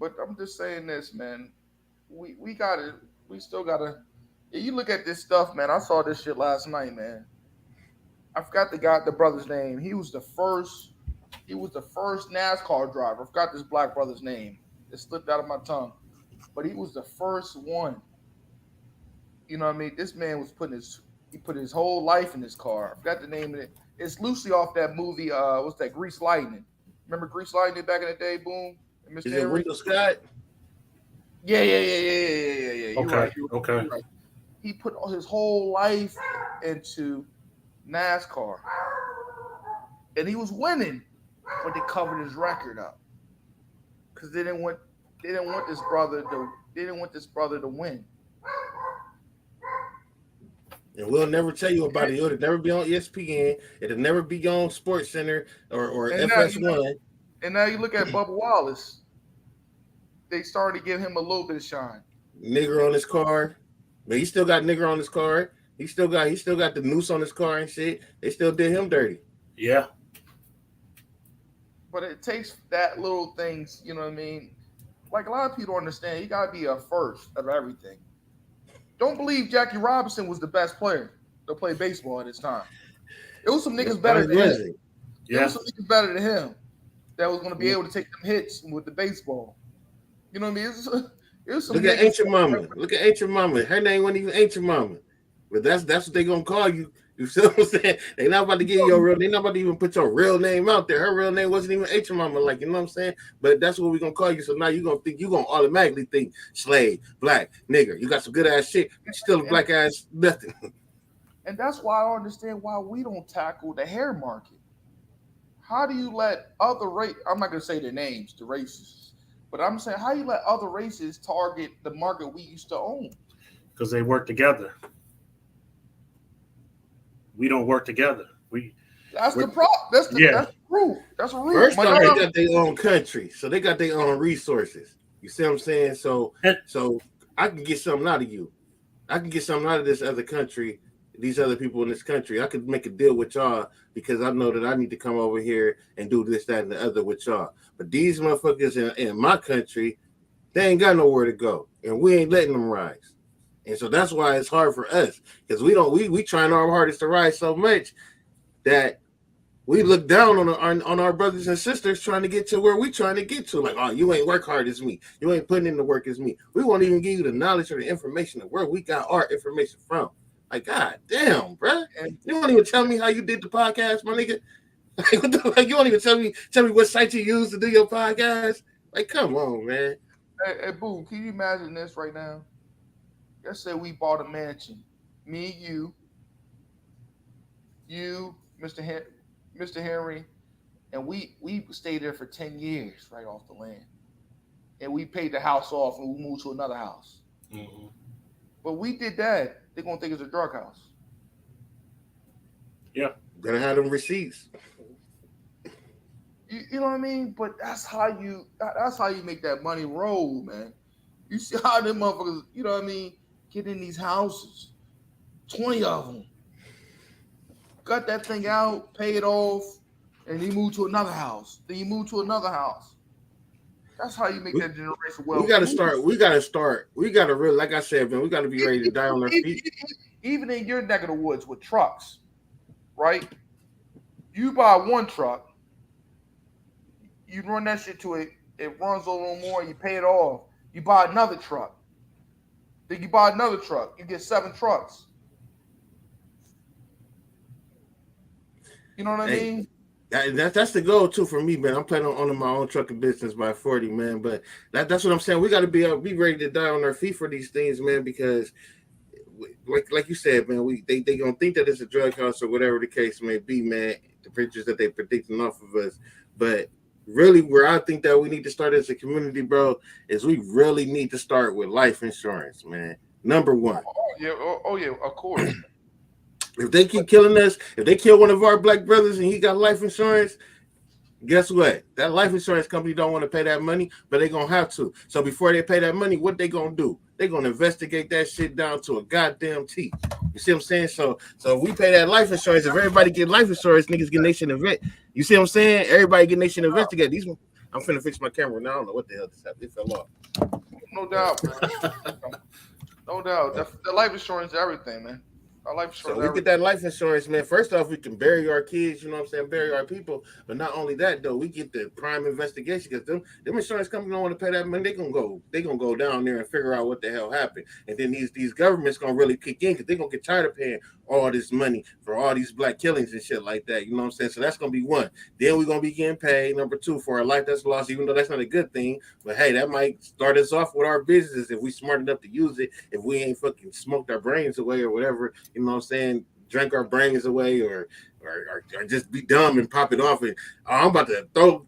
But I'm just saying this, man. We still gotta. You look at this stuff, man. I saw this shit last night, man. I forgot the brother's name. He was the first NASCAR driver. I forgot this black brother's name. It slipped out of my tongue. But he was the first one. You know what I mean? This man was he put his whole life in his car. I forgot the name of it. It's loosely off that movie. What's that? Grease Lightning. Remember Grease Lightning back in the day? Boom. And Mr. Is it Henry? Window Scott? Yeah. Okay. You're right. Okay. Right. He put his whole life into NASCAR, and he was winning, but they covered his record up because they didn't want this brother to win. And we'll never tell you about it. It'll never be on ESPN. It'll never be on Sports Center or And FS1. Now you look at Bubba Wallace. They started to give him a little bit of shine. Nigger on his car. But he still got nigger on his car. He still got the noose on his car and shit. They still did him dirty. Yeah. But it takes that little things, you know what I mean? Like a lot of people don't understand, you gotta be a first of everything. Don't believe Jackie Robinson was the best player to play baseball at his time. It was some niggas better than him. Yeah. There was some niggas better than him that was gonna be able to take them hits with the baseball. You know what I mean? It was some Look at Ancient Mama. Look at Ancient Mama. Her name wasn't even Ancient Mama. But that's what they gonna call you. You see what I'm saying? They not about to give you your real. They not about to even put your real name out there. Her real name wasn't even Ancient Mama. Like, you know what I'm saying? But that's what we gonna call you. So now you gonna automatically think slave, black, nigger. You got some good ass shit. You still a black ass nothing. And that's why I don't understand why we don't tackle the hair market. How do you let other race? I'm not gonna say their names, the races, but I'm saying how you let other races target the market we used to own? Because they work together. We don't work together. That's the problem. That's the proof. That's a rule. First off, they got their own country, so they got their own resources. You see what I'm saying? So I can get something out of you. I can get something out of this other country, these other people in this country. I could make a deal with y'all because I know that I need to come over here and do this, that, and the other with y'all. But these motherfuckers in my country, they ain't got nowhere to go, and we ain't letting them rise. And so that's why it's hard for us because we trying our hardest to rise so much that we look down on our brothers and sisters trying to get to where we trying to get to. Like, oh, you ain't work hard as me. You ain't putting in the work as me. We won't even give you the knowledge or the information of where we got our information from. Like, god damn, bro. And you won't even tell me how you did the podcast, my nigga. Like, what the fuck? You won't even tell me what site you used to do your podcast. Like, come on, man. Hey, Boom, can you imagine this right now? Let's say we bought a mansion. Me, you, Mr. Henry, and we stayed there for 10 years right off the land. And we paid the house off and we moved to another house. Mm-hmm. But we did that. They're going to think it's a drug house. Yeah. Gonna have them receipts. You know what I mean? But that's how you make that money roll, man. You see how them motherfuckers, you know what I mean, get in these houses. 20 of them. Cut that thing out, pay it off, and you move to another house. Then you move to another house. That's how you make that generation wealth. We gotta start. We gotta really, like I said, man, we gotta be ready to die on our feet. Even in your neck of the woods with trucks, right? You buy one truck, you run that shit to it runs a little more, you pay it off. You buy another truck. Then you buy another truck. You get 7 trucks. You know what I mean? That's the goal too for me, man. I'm planning on owning my own trucking business by 40, man. But that's what I'm saying. We got to be ready to die on our feet for these things, man. Because like you said, man, they gonna think that it's a drug house or whatever the case may be, man. The pictures that they predicting off of us, but really, where I think that we need to start as a community, bro, is we really need to start with life insurance, man. Number one. Oh yeah, of course. If they keep killing us, if they kill one of our black brothers and he got life insurance, guess what? That life insurance company don't want to pay that money, but they're going to have to. So before they pay that money, what they going to do? They're going to investigate that shit down to a goddamn T. You see what I'm saying? So if we pay that life insurance, if everybody get life insurance, niggas get nation event. You see what I'm saying? Everybody get nation investigate. I'm finna fix my camera now. I don't know what the hell just happened. It fell off. No doubt, man. No doubt. The life insurance is everything, man. Our life insurance. So we get that life insurance, man. First off, we can bury our kids, you know what I'm saying, bury our people. But not only that, though, we get the prime investigation because them insurance companies don't want to pay that money. They gonna go down there and figure out what the hell happened. And then these governments gonna really kick in because they're gonna get tired of paying all this money for all these black killings and shit like that. You know what I'm saying? So that's gonna be one. Then we're gonna be getting paid. Number two, for our life that's lost, even though that's not a good thing. But hey, that might start us off with our businesses if we smart enough to use it, if we ain't fucking smoked our brains away or whatever, you know what I'm saying? Drink our brains away or just be dumb and pop it off and I'm about to throw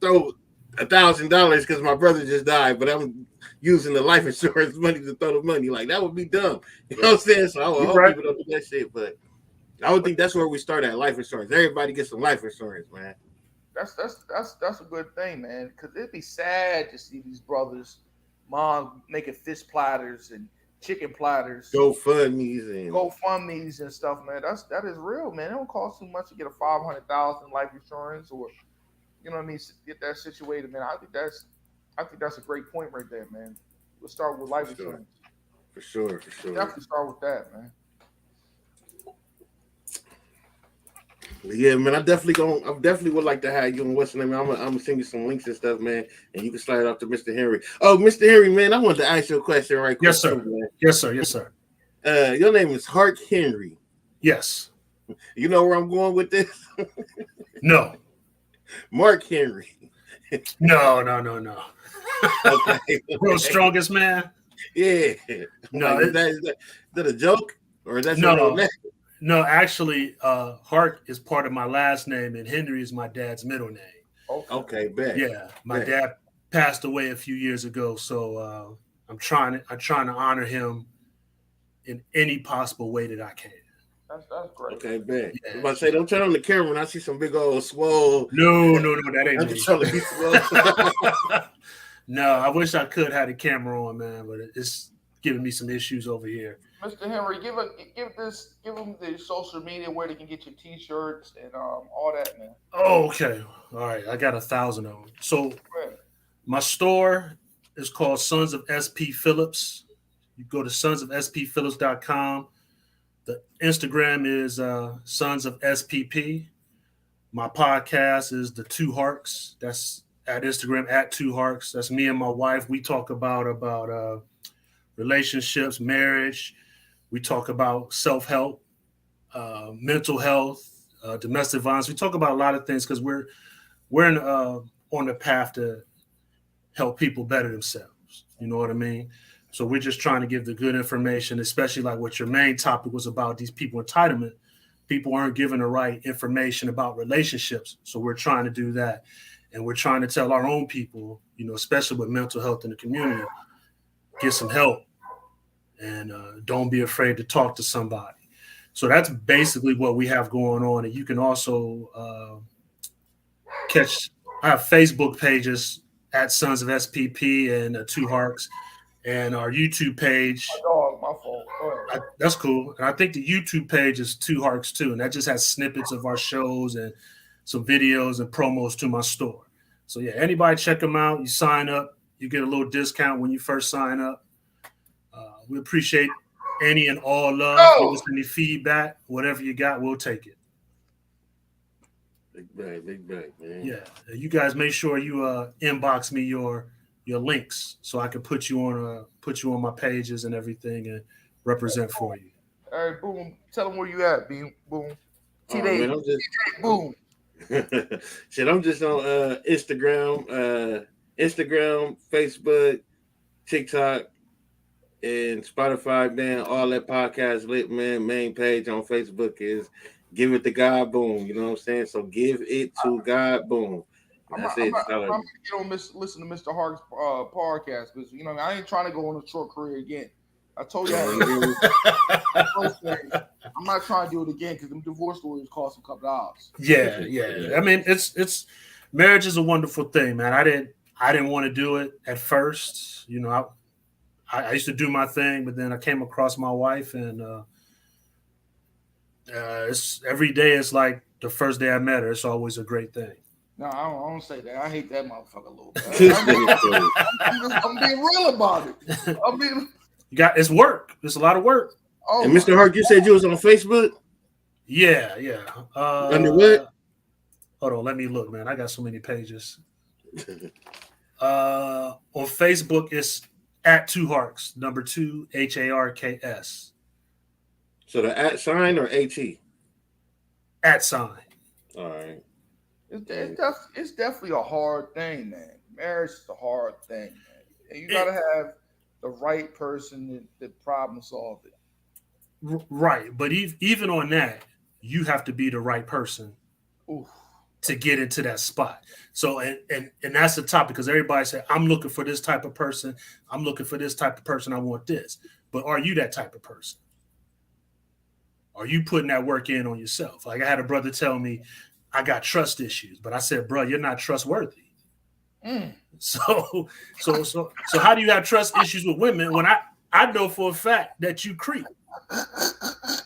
$1,000 because my brother just died, but I'm using the life insurance money to throw the money. Like that would be dumb. You know what I'm saying? So I hope people don't do that shit, but I would think that's where we start at, life insurance. Everybody gets some life insurance, man. That's a good thing, man. Because it'd be sad to see these brothers, mom making fish platters and chicken platters, GoFundMe's and stuff, man. That is real, man. It don't cost too much to get a $500,000 life insurance, or you know what I mean, get that situated, man. I think that's a great point right there, man. We'll start with life insurance. For sure. Definitely start with that, man. Yeah, man. I definitely would like to have you on what's the name. I'm gonna send you some links and stuff, man, and you can slide it off to Mr. Henry. Oh, Mr. Henry, man, I wanted to ask you a question right quick. Yes, sir. Man. Yes, sir. Your name is Hark Henry. Yes. You know where I'm going with this? No. Mark Henry. No. Okay. World's strongest man. Yeah. No, like, is that a joke or is that no? No, actually, Hark is part of my last name, and Henry is my dad's middle name. Okay, bet. Yeah, my dad passed away a few years ago, so I'm trying to honor him in any possible way that I can. That's great. Okay, bet. Yeah. I was about to say, don't turn on the camera and I see some big old swole. No, that ain't me. Trying to be swole. No, I wish I could have the camera on, man, but it's giving me some issues over here. Mr. Henry, give them the social media where they can get your T-shirts and all that, man. Oh, okay. All right. I got 1,000 of them. So my store is called Sons of SP Phillips. You go to sonsofspphillips.com. The Instagram is Sons of SPP. My podcast is The Two Harks. That's at Instagram at Two Harks. That's me and my wife. We talk about relationships, marriage. We talk about self-help, mental health, domestic violence. We talk about a lot of things because we're on the path to help people better themselves. You know what I mean? So we're just trying to give the good information, especially like what your main topic was about, these people entitlement. People aren't given the right information about relationships. So we're trying to do that. And we're trying to tell our own people, you know, especially with mental health in the community, get some help. And don't be afraid to talk to somebody. So that's basically what we have going on. And you can also I have Facebook pages at Sons of SPP and Two Harks, and our YouTube page. My fault. That's cool. And I think the YouTube page is Two Harks too. And that just has snippets of our shows and some videos and promos to my store. So yeah, anybody check them out. You sign up, you get a little discount when you first sign up. We appreciate any and all love. Give us any feedback, whatever you got, we'll take it. Big bag, man. Yeah, you guys make sure you inbox me your links so I can put you on my pages and everything and represent for you. All right, boom. Tell them where you at, Boom. Man, boom. Shit, I'm just on Instagram, Facebook, TikTok. and Spotify, man. All that podcast lit, man. Main page on Facebook is Give It to God Boom. You know what I'm saying? So give it to God Boom. That's it. I'm gonna get on listen to Mr. Hark's podcast because I ain't trying to go on a short career again. I told you I'm not trying to do it again because them divorce lawyers cost a couple dollars. Yeah. I mean, it's marriage is a wonderful thing, man. I didn't want to do it at first. I used to do my thing, but then I came across my wife, and it's every day is like the first day I met her. It's always a great thing. No, I don't say that. I hate that motherfucker a little bit. I'm being real about it. It's work. It's a lot of work. Oh, and Mr. Hark, you said you was on Facebook? Yeah. Under what? Hold on, let me look, man. I got so many pages. On Facebook, it's @2harks, number 2 HARKS. So the @ or AT? @. All right. It's definitely a hard thing, man. Marriage is a hard thing, man. And you gotta have the right person that problem solve it. Right, but even on that, you have to be the right person to get into that spot. So and that's the topic because everybody said, I'm looking for this type of person. I'm looking for this type of person. I want this. But are you that type of person? Are you putting that work in on yourself? Like I had a brother tell me, I got trust issues, but I said, bro, you're not trustworthy. So how do you have trust issues with women when I know for a fact that you creep?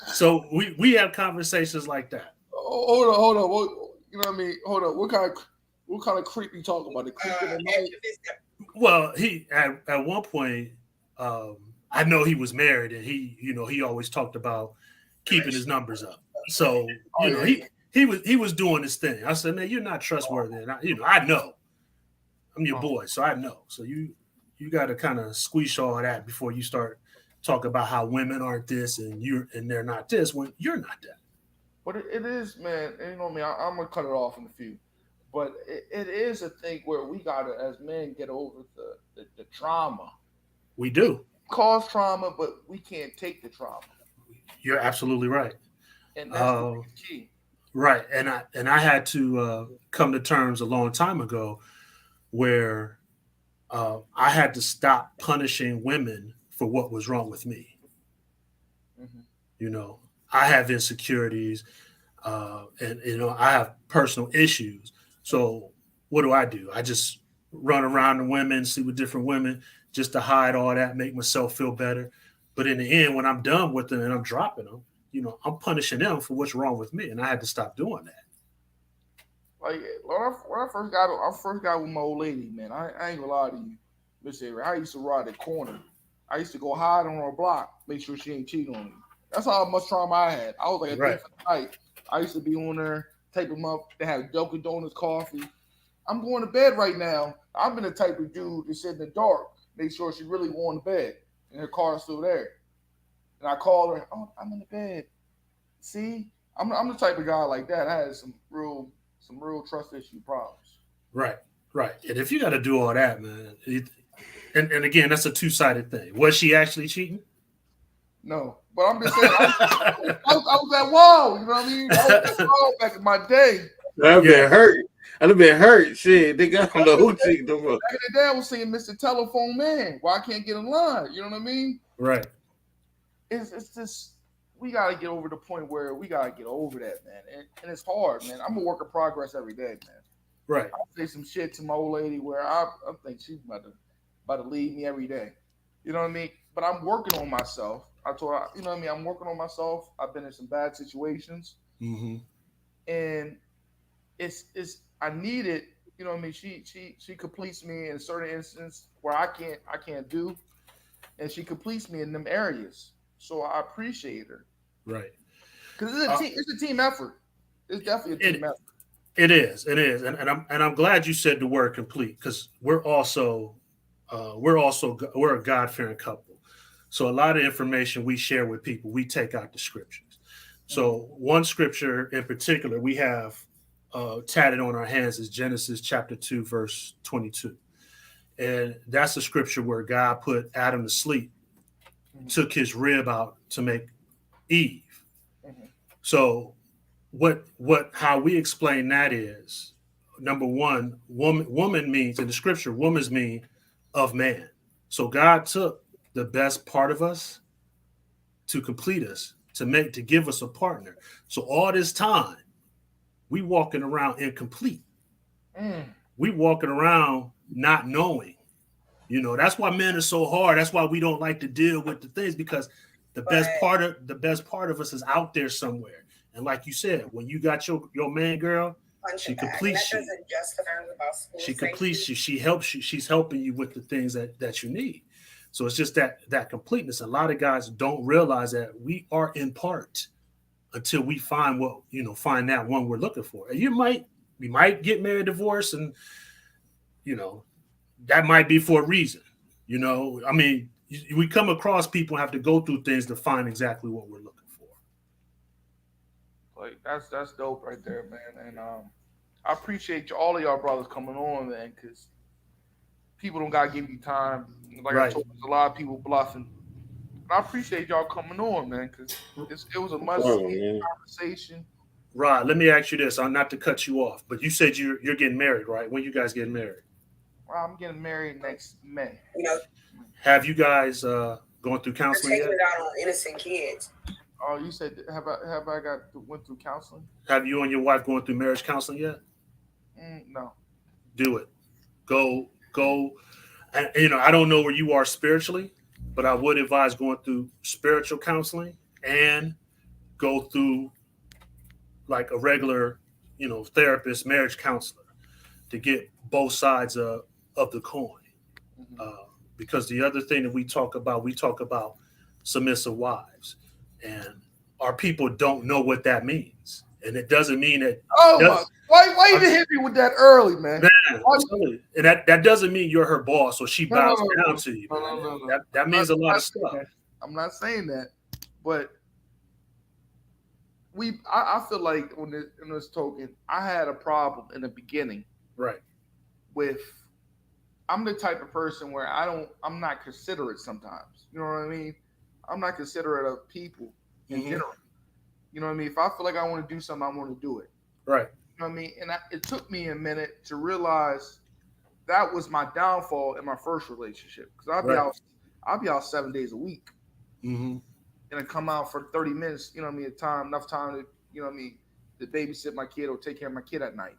So we have conversations like that. Hold on. You know what I mean? Hold on. What kind of creep you talking about? The creep in the night? Well, he at one point, I know he was married, and he always talked about keeping his numbers up. So he was doing his thing. I said, man, you're not trustworthy. And I know. I'm your boy, so I know. So you got to kind of squeeze all that before you start talking about how women aren't this and they're not this when you're not that. But it is, man. And you know me, I'm gonna cut it off in a few. But it is a thing where we gotta, as men, get over the trauma. We do cause trauma, but we can't take the trauma. You're absolutely right. And that's the key. Right, and I had to come to terms a long time ago where I had to stop punishing women for what was wrong with me. Mm-hmm. I have insecurities, and I have personal issues. So what do? I just run around the women, sleep with different women, just to hide all that, make myself feel better. But in the end, when I'm done with them and I'm dropping them, I'm punishing them for what's wrong with me, and I had to stop doing that. Like when I first got with my old lady, man, I ain't gonna lie to you, Miss Avery. I used to ride the corner. I used to go hide on her block, make sure she ain't cheating on me. That's how much trauma I had. I was like a thief at night. I used to be on there, tape them up. They have Dunkin' Donuts coffee. I'm going to bed right now. I've been the type of dude that sit in the dark, make sure she really going to bed, and her car's still there. And I call her, oh, I'm in the bed. See, I'm the type of guy like that. I had some real trust issue problems. Right. And if you got to do all that, man, and again, that's a two-sided thing. Was she actually cheating? No, but I'm just saying, I was at wall. You know what I mean? I was at wall back in my day. I've been hurt. I've been hurt. Shit, they got on the who cheating. Back in the day, I was saying, Mr. Telephone Man, why I can't get in line? You know what I mean? Right. It's just we gotta get over the point where we gotta get over that, man. And it's hard, man. I'm a work in progress every day, man. Right. I say some shit to my old lady where I think she's about to leave me every day. You know what I mean? But I'm working on myself. I told her, you know what I mean? I'm working on myself. I've been in some bad situations. Mm-hmm. And it's I need it. You know what I mean? She completes me in certain instances where I can't do. And she completes me in them areas. So I appreciate her. Right. Because it's a team effort. It's definitely a team effort. It is. And I'm glad you said the word complete, because we're a God-fearing couple. So a lot of information we share with people, we take out the scriptures. So one scripture in particular we have tatted on our hands is Genesis chapter 2, verse 22. And that's a scripture where God put Adam to sleep took his rib out to make Eve. Mhm. So how we explain that is, number one, woman means in the scripture, woman's mean of man. So God took the best part of us to complete us, to give us a partner. So all this time, we walking around incomplete. Mm. We walking around not knowing. That's why men are so hard. That's why we don't like to deal with the things, because the best part of us is out there somewhere. And like you said, when you got your man girl, she completes you. She completes you. She helps you. She's helping you with the things that you need. So it's just that completeness. A lot of guys don't realize that we are in part until we find find that one we're looking for. And we might get married, divorced, and you know that might be for a reason. I mean, we come across people and have to go through things to find exactly what we're looking for. Like that's dope right there, man. And I appreciate all of y'all brothers coming on, man, because people don't gotta give you time. Like I Right. told you, there's a lot of people bluffing. But I appreciate y'all coming on, man, because it was a must conversation. Rod, let me ask you this. I'm not to cut you off, but you said you're getting married, right? When you guys getting married? Well, I'm getting married next May. Have you guys gone through counseling yet? Taking it out on innocent kids. Oh, you said have I went through counseling? Have you and your wife going through marriage counseling yet? No. Do it. Go. And I don't know where you are spiritually, but I would advise going through spiritual counseling and go through like a regular, therapist, marriage counselor, to get both sides of the coin. Because the other thing that we talk about submissive wives, and our people don't know what that means. And it doesn't mean that. Why you didn't hit me with that early, man? And that doesn't mean you're her boss or she bows down to you. No. That means a lot of stuff. I'm not saying that, but I feel like in this token, I had a problem in the beginning. Right. I'm the type of person where I'm not considerate sometimes. You know what I mean? I'm not considerate of people in general. You know what I mean? If I feel like I want to do something, I want to do it. Right. You know what I mean? And it took me a minute to realize that was my downfall in my first relationship. Because I'll be out 7 days a week. Mm-hmm. And I come out for 30 minutes, enough time to, to babysit my kid or take care of my kid at night.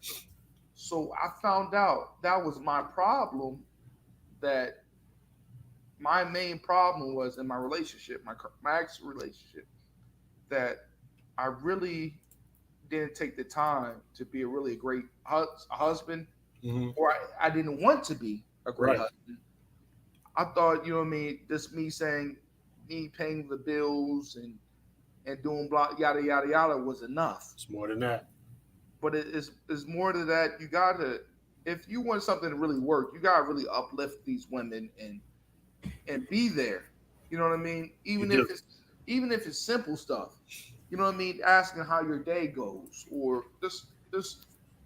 So I found out that was my problem, that my main problem was in my relationship, my ex relationship, that I really didn't take the time to be a really great husband, or I didn't want to be a great husband. I thought, just me saying, me paying the bills and doing blah, yada, yada, yada was enough. It's more than that. But it's more to that. You gotta, if you want something to really work, you gotta really uplift these women and be there. You know what I mean? Even if it's simple stuff. You know what I mean? Asking how your day goes, or just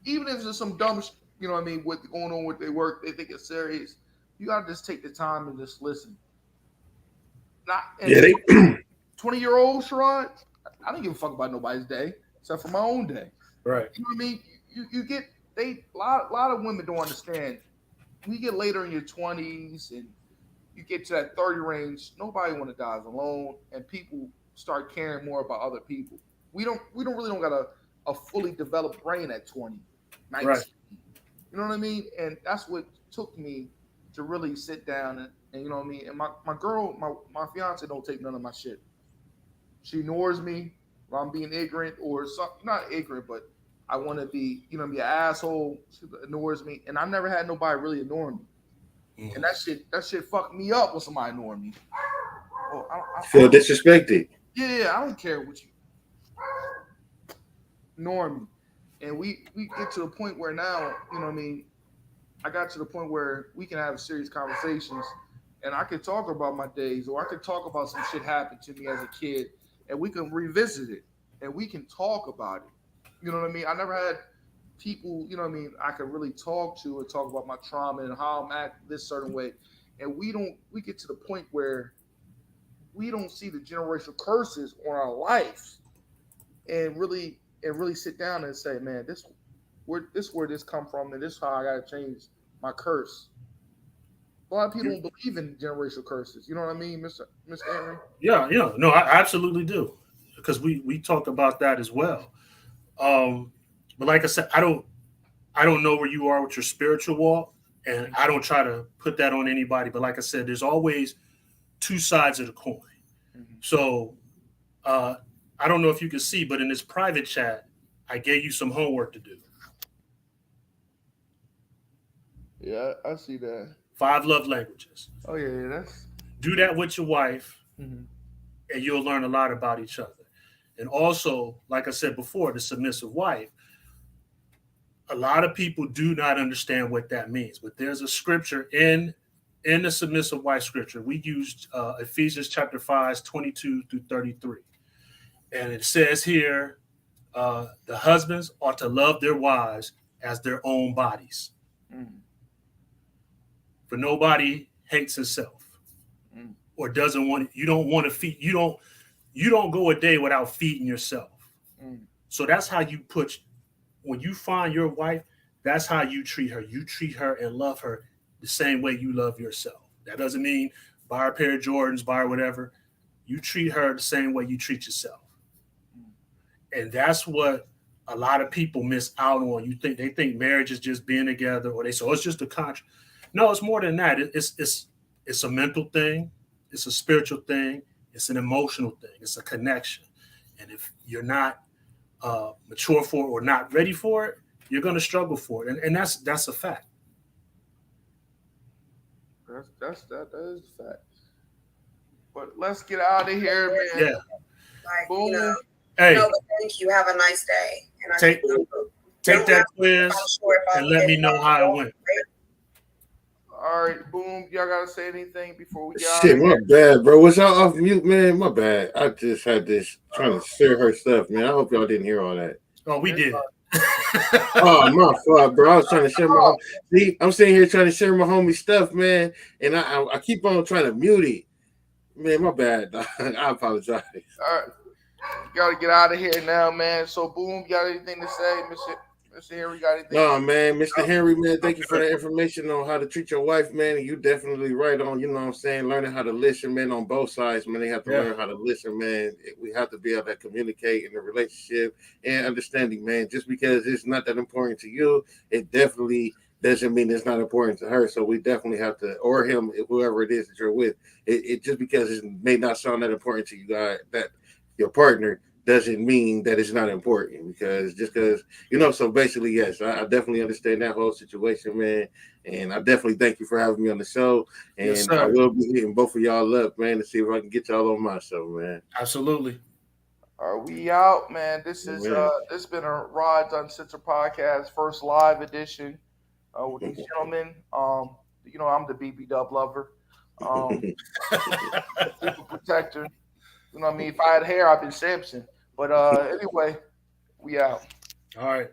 even if it's some dumb, you know what I mean, what's going on with their work, they think it's serious. You gotta just take the time and just listen. 20-year-old Sherrod, I don't give a fuck about nobody's day except for my own day. Right. You know what I mean? You get a lot of women don't understand. When you get later in your 20s and you get to that 30 range, nobody want to die alone, and people start caring more about other people. We don't got a fully developed brain at 20, 19. Right. You know what I mean? And that's what took me to really sit down and you know what I mean? And my girl, my fiance don't take none of my shit. She ignores me when I'm being ignorant or something, not ignorant, but I want to be, be an asshole. She ignores me. And I never had nobody really ignore me. And that shit fucked me up when somebody ignored me. Oh, I feel disrespected. Yeah, I don't care what you ignore me. And we get to the point where now, you know what I mean, I got to the point where we can have serious conversations and I could talk about my days, or I could talk about some shit happened to me as a kid, and we can revisit it and we can talk about it. You know what I mean? I never had people, you know what I mean, I could really talk to and talk about my trauma and how I'm at this certain way. And we get to the point where we don't see the generational curses on our lives, and really sit down and say, man, this where this come from, and this is how I gotta change my curse. A lot of people don't believe in generational curses. You know what I mean, Mr. Henry? Yeah, yeah. No, I absolutely do. Because we talk about that as well. But like I said, I don't know where you are with your spiritual walk, and I don't try to put that on anybody. But like I said, there's always two sides of the coin. Mhm. So I don't know if you can see, but in this private chat, I gave you some homework to do. Yeah, I see that. 5 love languages. Oh yeah, that's. Do that with your wife, Mhm. and you'll learn a lot about each other. And also, like I said before, the submissive wife, a lot of people do not understand what that means. But there's a scripture in the submissive wife scripture. We used Ephesians chapter 5, 22 through 33. And it says here, the husbands ought to love their wives as their own bodies. Mhm. For nobody hates himself Mhm. or doesn't want, you don't want to feed, you don't go a day without feeding yourself. Mhm. So that's how you put, when you find your wife, that's how you treat her. You treat her and love her the same way you love yourself. That doesn't mean buy her a pair of Jordans, buy her whatever. You treat her the same way you treat yourself. And that's what a lot of people miss out on. They think marriage is just being together, or they say, oh, it's just a contract. No, it's more than that. It's a mental thing, it's a spiritual thing, it's an emotional thing, it's a connection. And if you're not mature for it or not ready for it, you're going to struggle for it, and that's a fact. That is a fact. But let's get out of here, man. Yeah. Like, Boom. Hey, no, but thank you. Have a nice day. And I take take that quiz I'm sure if and let me know how it went. All right, boom. Y'all gotta say anything before we get out Shit, of my here? bad, bro. Was y'all off mute, man? My bad. I just had this trying to share her stuff, man. I hope y'all didn't hear all that. Oh, we did. Oh, my fault, bro. I was trying to share my see. I'm sitting here trying to share my homie stuff, man, and I keep on trying to mute it. Man, my bad, dog. I apologize. All right, gotta get out of here now, man. So, boom. Got anything to say, Mr. Henry? Got anything? No, man, Mr. Henry, man, thank you for the information on how to treat your wife, man. And you definitely right on, you know what I'm saying, learning how to listen, man, on both sides, man. They have to learn how to listen, man. We have to be able to communicate in a relationship and understanding, man. Just because it's not that important to you, it definitely doesn't mean it's not important to her. So we definitely have to, or him, whoever it is that you're with, it just because it may not sound that important to you guys, that your partner, doesn't mean that it's not important, because just because, you know, so basically, yes, I definitely understand that whole situation, man. And I definitely thank you for having me on the show. And Yes, I sir. will be hitting both of y'all up, man, to see if I can get y'all on my show, man. Absolutely. Are we out, man? This is Man. this has been a Rod's Uncensored podcast, first live edition with these gentlemen. You know, I'm the BB Dub lover, super protector. You know what I mean? If I had hair, I'd be Samson. But anyway, we out. All right.